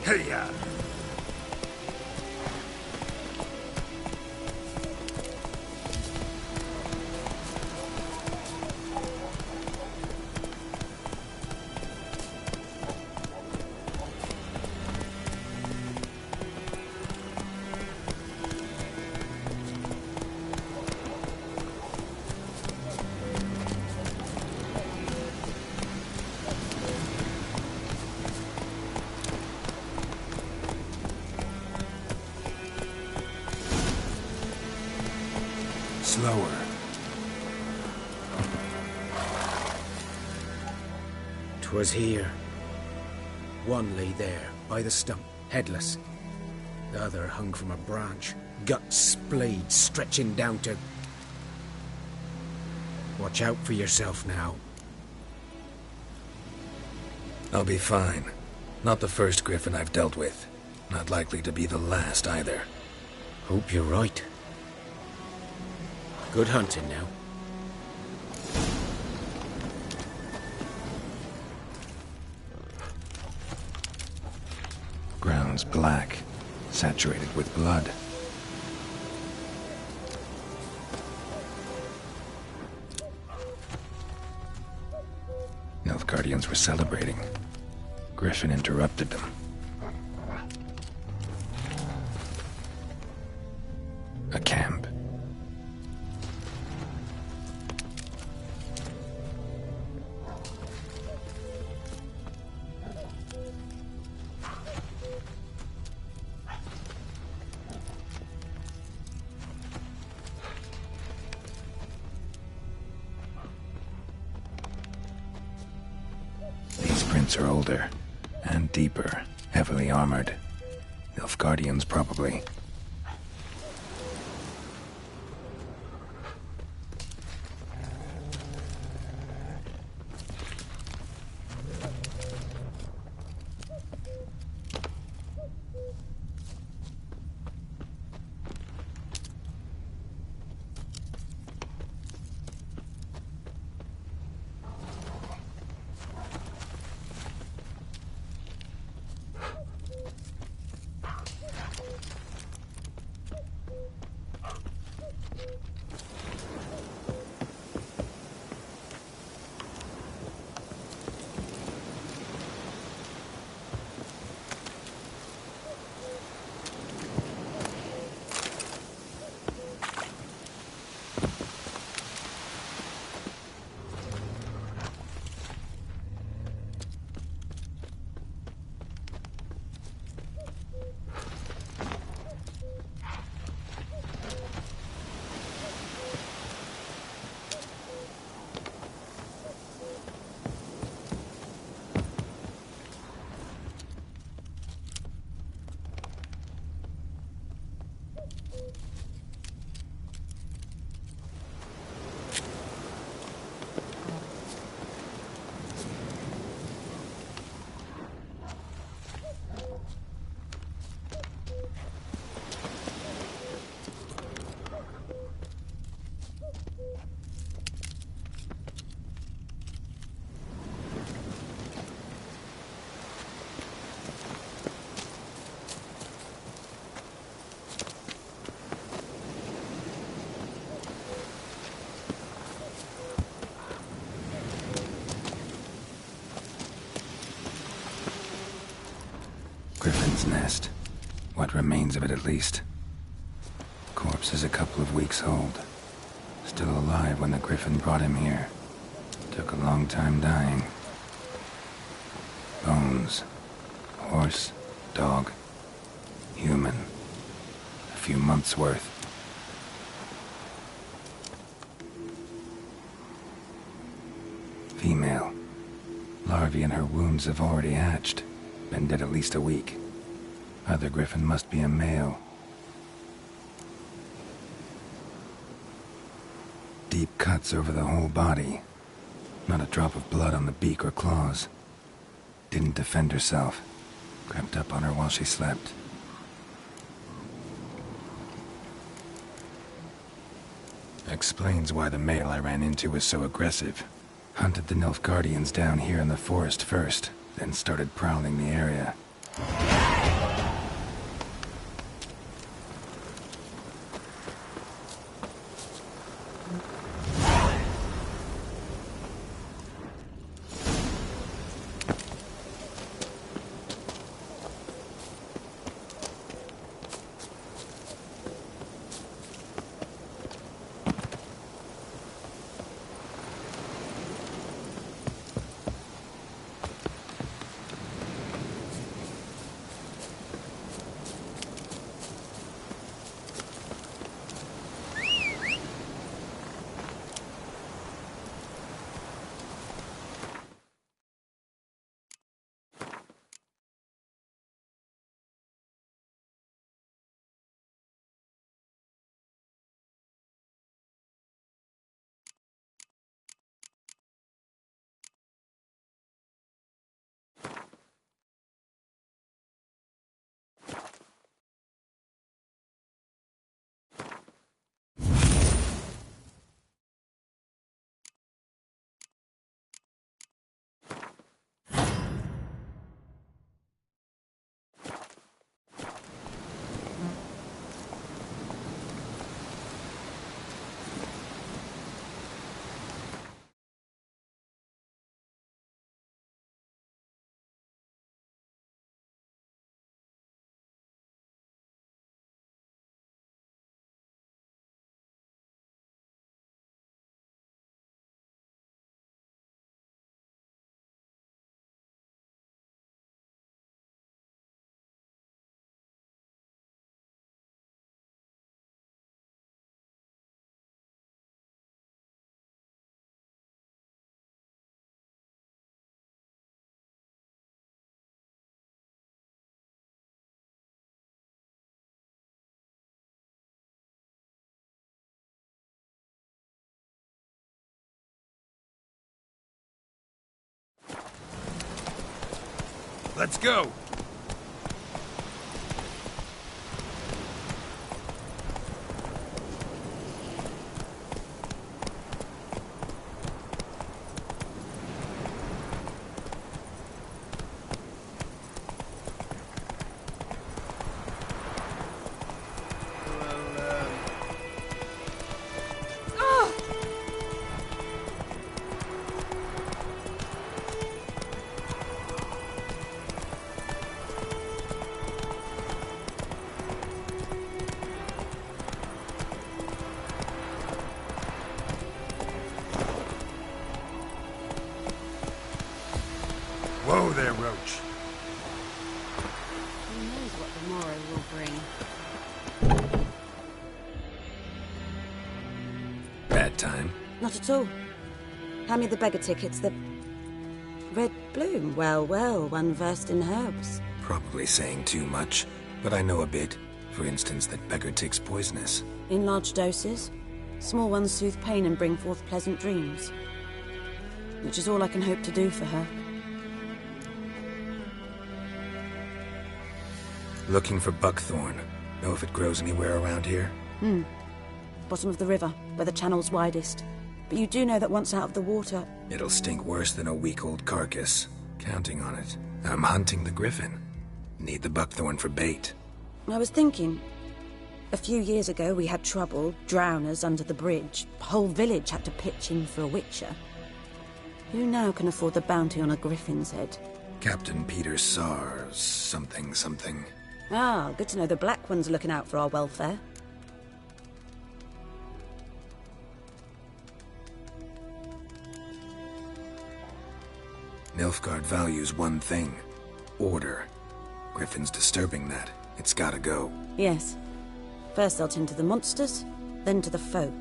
P: Hey-ya!
B: slower.
S: 'Twas here. One lay there, by the stump, headless. The other hung from a branch, gut splayed, stretching down to... Watch out for yourself now.
B: I'll be fine. Not the first griffin I've dealt with. Not likely to be the last either.
S: Hope you're right. Good hunting now.
B: Ground's black, saturated with blood. Nilfgaardians were celebrating. Griffin interrupted them. A camp. These prints are older and deeper, heavily armored. Nilfgaardians, probably. Griffin's nest. What remains of it, at least. Corpse is a couple of weeks old. Still alive when the griffin brought him here. Took a long time dying. Bones. Horse, dog, human. A few months' worth. Female. Larvae in her wounds have already hatched. Been dead at least a week. Other griffin must be a male. Deep cuts over the whole body. Not a drop of blood on the beak or claws. Didn't defend herself. Crept up on her while she slept. Explains why the male I ran into was so aggressive. Hunted the Nilfgaardians down here in the forest first, then started prowling the area. Let's go! Whoa there, Roach.
I: Who knows what the morrow will bring?
B: Bad time.
T: Not at all. Hand me the beggar tickets, the red bloom. Well, well, one versed in herbs.
B: Probably saying too much, but I know a bit. For instance, that beggar tick's poisonous.
T: In large doses. Small ones soothe pain and bring forth pleasant dreams. Which is all I can hope to do for her.
B: Looking for buckthorn. Know if it grows anywhere around here?
T: Bottom of the river, where the channel's widest. But you do know that once out of the water...
B: It'll stink worse than a week-old carcass. Counting on it. I'm hunting the griffin. Need the buckthorn for bait.
T: I was thinking... A few years ago we had trouble, drowners under the bridge. Whole village had to pitch in for a witcher. Who now can afford the bounty on a griffin's head?
B: Captain Peter Sars, something.
T: Ah, good to know the Black One's looking out for our welfare.
B: Nilfgaard values one thing. Order. Griffin's disturbing that. It's gotta go.
T: Yes. First they'll tend to the monsters, then to the folk.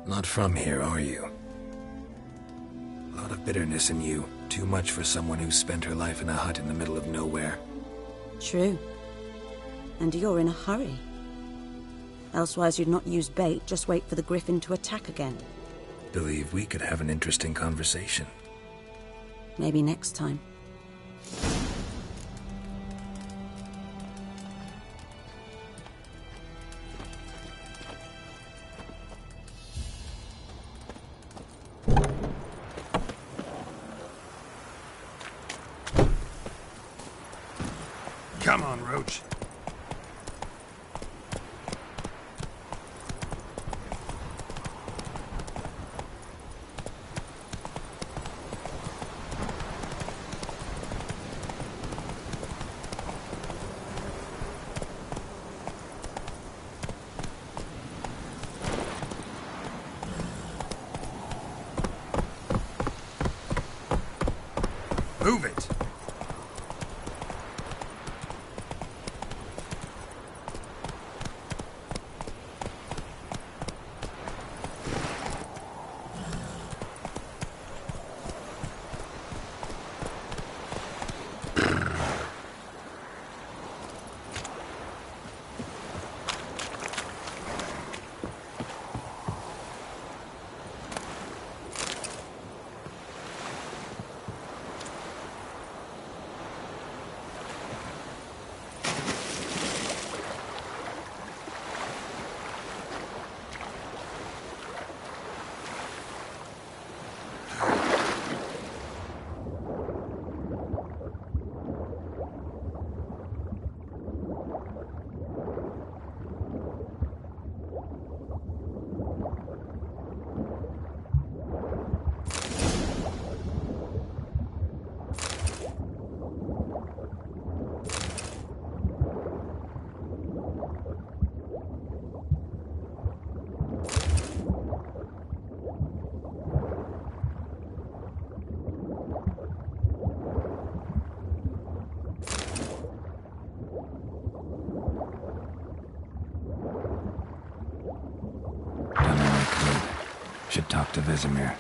B: Not from here, are you? A lot of bitterness in you. Too much for someone who spent her life in a hut in the middle of nowhere.
T: True. And you're in a hurry. Elsewise you'd not use bait, just wait for the griffin to attack again.
B: Believe we could have an interesting conversation.
T: Maybe next time.
B: Come on, Roach. Move it! Should talk to Vesemir.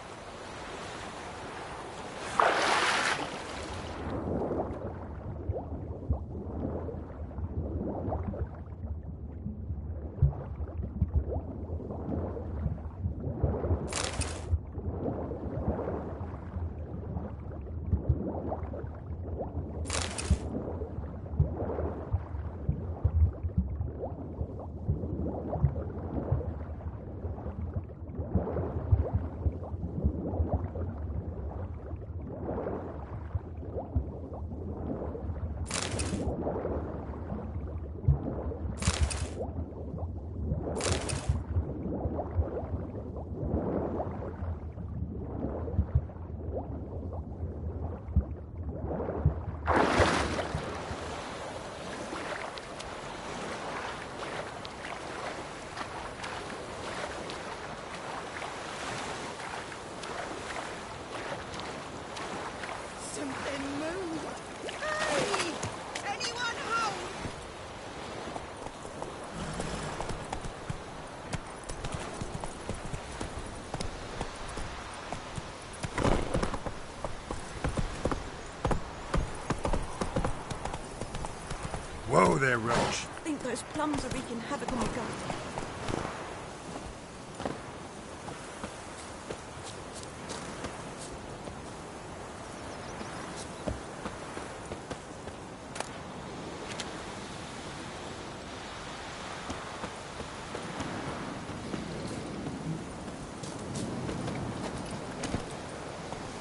D: Whoa there, Roach.
J: I think those plums are wreaking havoc on my gut.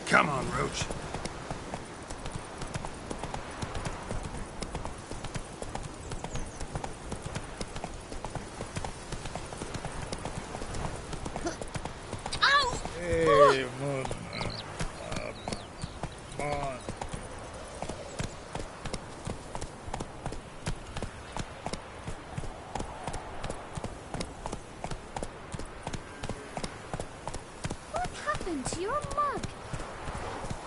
D: Come on, Roach. Hey, Moon. Come on.
E: What happened to your mug?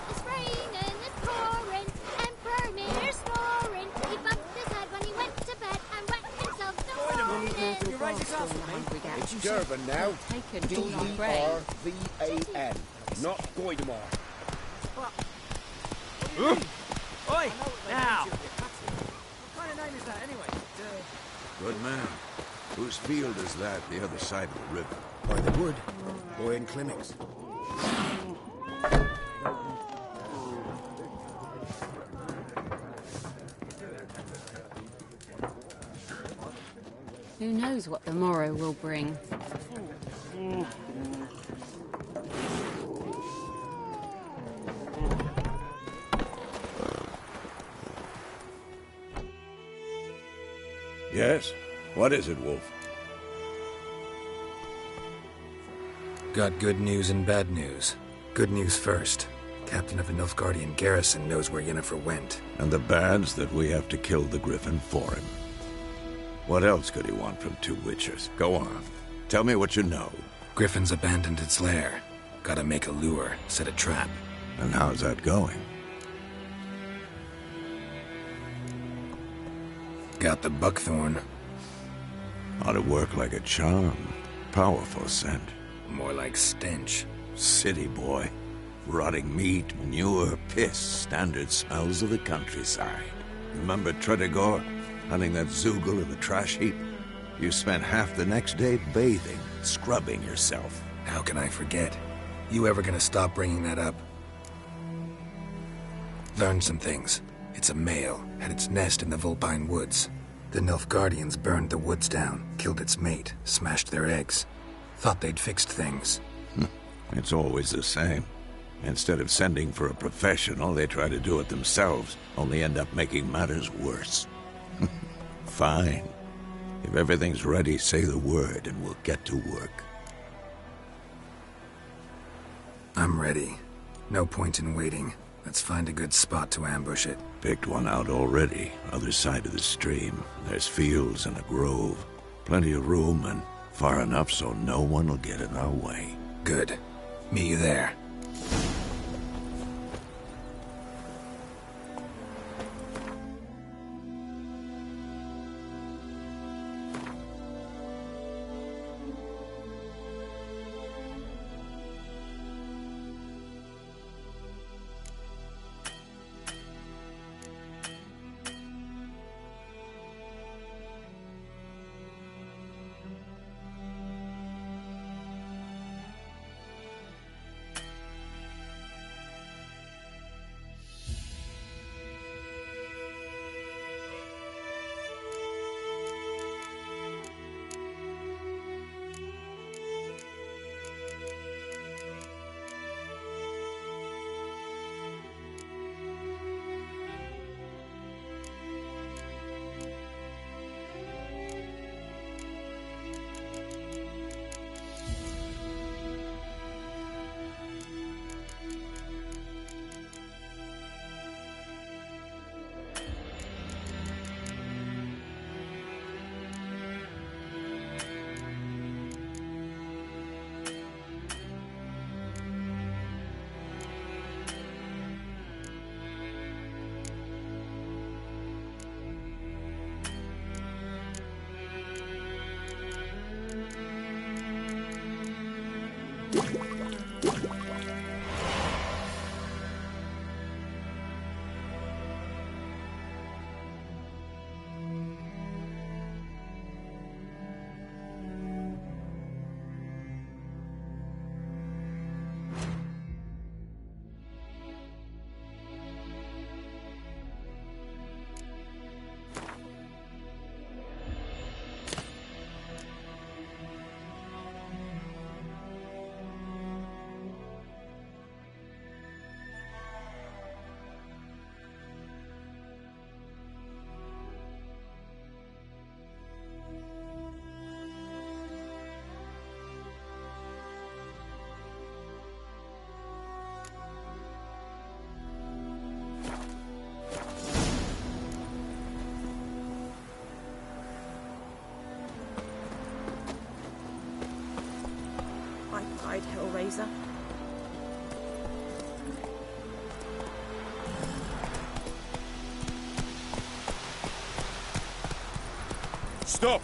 E: It's raining, it's pouring, Emperor Mirror's snoring. He bumped his head when he went to bed and wet himself the morning.
M: You raise a glass for me?
S: It's Durban now.
I: Take a drink of bread.
S: D-E-R-V-A-N. Not Goidemar.
O: Oi! Now! What kind of name is that anyway?
D: Good man. Whose field is that, the other side of the river?
S: By the wood. Boy in clinics.
I: Who knows what the morrow will bring?
D: Yes? What is it, Wolf?
B: Got good news and bad news. Good news first. Captain of the Nilfgaardian garrison knows where Yennefer went.
D: And the bad's that we have to kill the Griffin for him. What else could he want from two Witchers? Go on. Tell me what you know.
B: Griffin's abandoned its lair. Gotta make a lure, set a trap.
D: And how's that going?
B: Got the buckthorn.
D: Ought to work like a charm. Powerful scent.
B: More like stench.
D: City boy. Rotting meat, manure, piss. Standard smells of the countryside. Remember Tredegor? Hunting that Zoogle in the trash heap? You spent half the next day bathing, scrubbing yourself.
B: How can I forget? You ever gonna stop bringing that up? Learned some things. It's a male, had its nest in the Vulpine Woods. The Nilfgaardians burned the woods down, killed its mate, smashed their eggs. Thought they'd fixed things.
D: It's always the same. Instead of sending for a professional, they try to do it themselves, only end up making matters worse. Fine. If everything's ready, say the word and we'll get to work.
B: I'm ready. No point in waiting. Let's find a good spot to ambush it.
D: Picked one out already, other side of the stream. There's fields and a grove. Plenty of room and far enough so no one will get in our way.
B: Good. Meet you there.
T: Caesar.
D: Stop!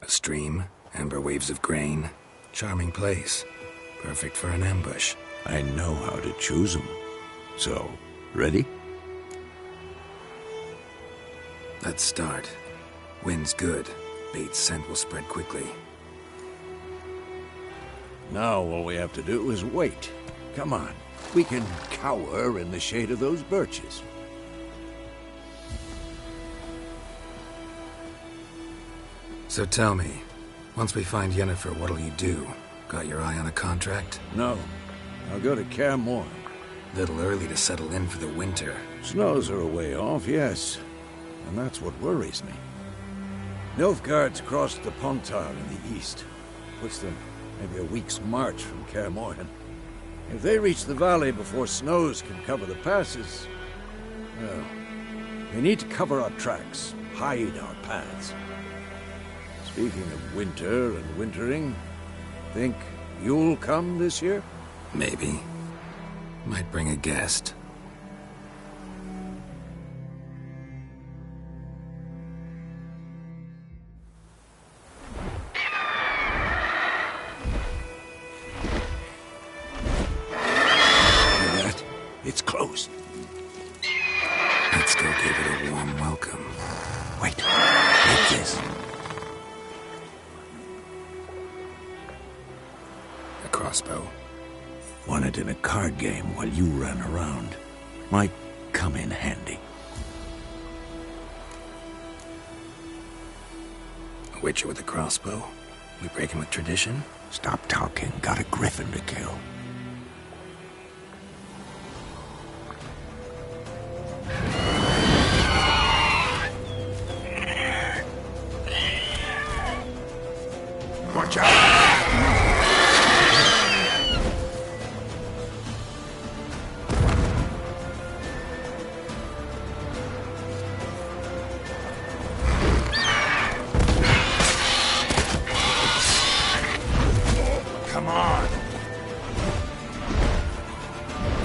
B: A stream, amber waves of grain. Charming place. Perfect for an ambush.
D: I know how to choose them. So, ready?
B: Let's start. Wind's good. Bait's scent will spread quickly.
D: Now all we have to do is wait. Come on. We can cower in the shade of those birches.
B: So tell me, once we find Yennefer, what'll you do? Got your eye on a contract?
D: No. I'll go to Kaer Morhen.
B: Little early to settle in for the winter.
D: Snows are a way off, yes. And that's what worries me. Nilfgaard's crossed the Pontar in the east. Puts them maybe a week's march from Kaer Morhen. If they reach the valley before snows can cover the passes, well, we need to cover our tracks, hide our paths. Speaking of winter and wintering, think you'll come this year?
B: Maybe. Might bring a guest.
D: Hear that? It's close.
B: Let's go give it a warm welcome.
D: Wait. Take this.
B: A crossbow.
D: Won it in a card game while you ran around. Might come in handy.
B: A witcher with a crossbow? We breaking with tradition?
D: Stop talking. Got a griffin to kill. Watch out! Come on!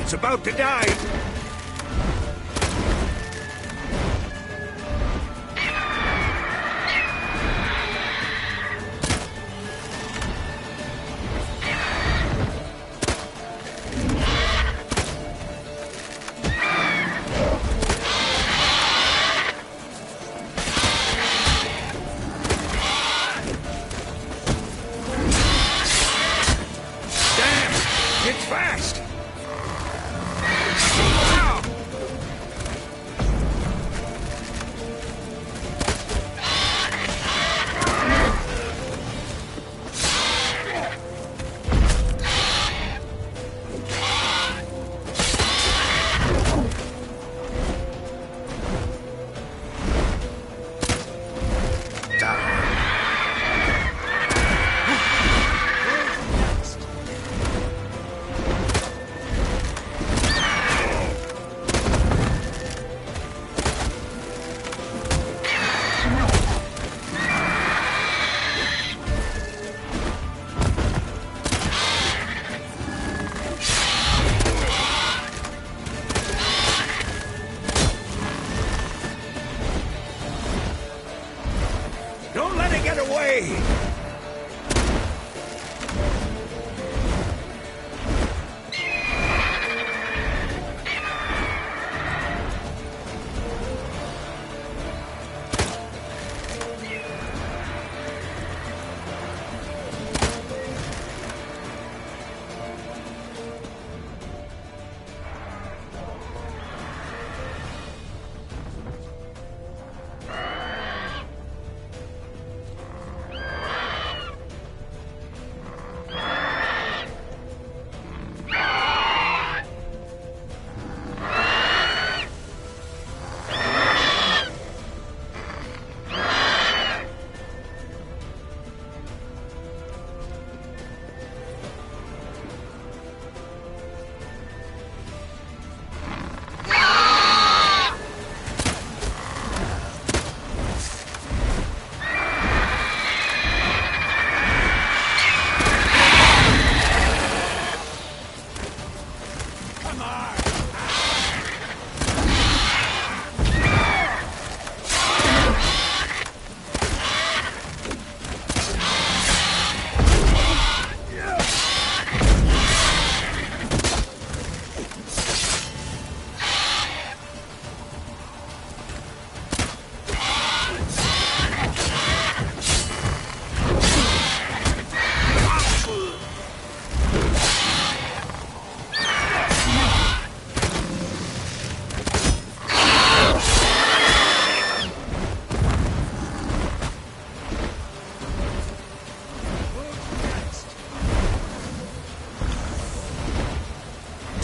D: It's about to die! It's fast!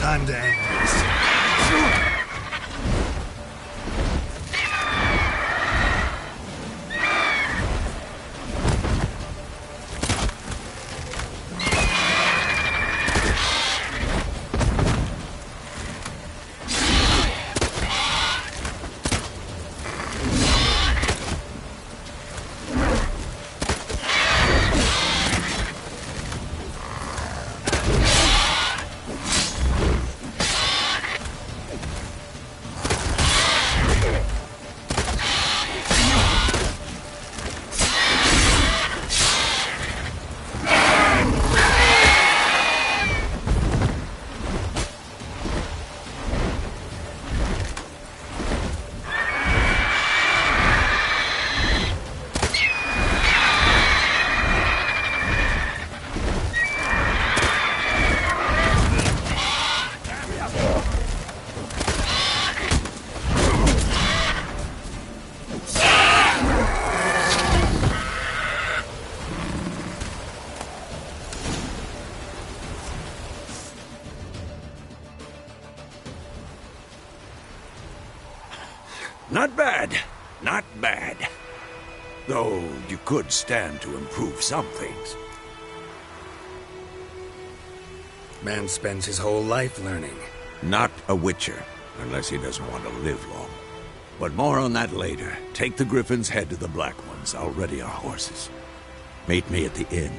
P: Time to end this.
D: Not bad. Not bad. Though you could stand to improve some things.
B: Man spends his whole life learning.
D: Not a Witcher, unless he doesn't want to live long. But more on that later. Take the Griffin's head to the Black Ones. I'll ready our horses. Meet me at the inn.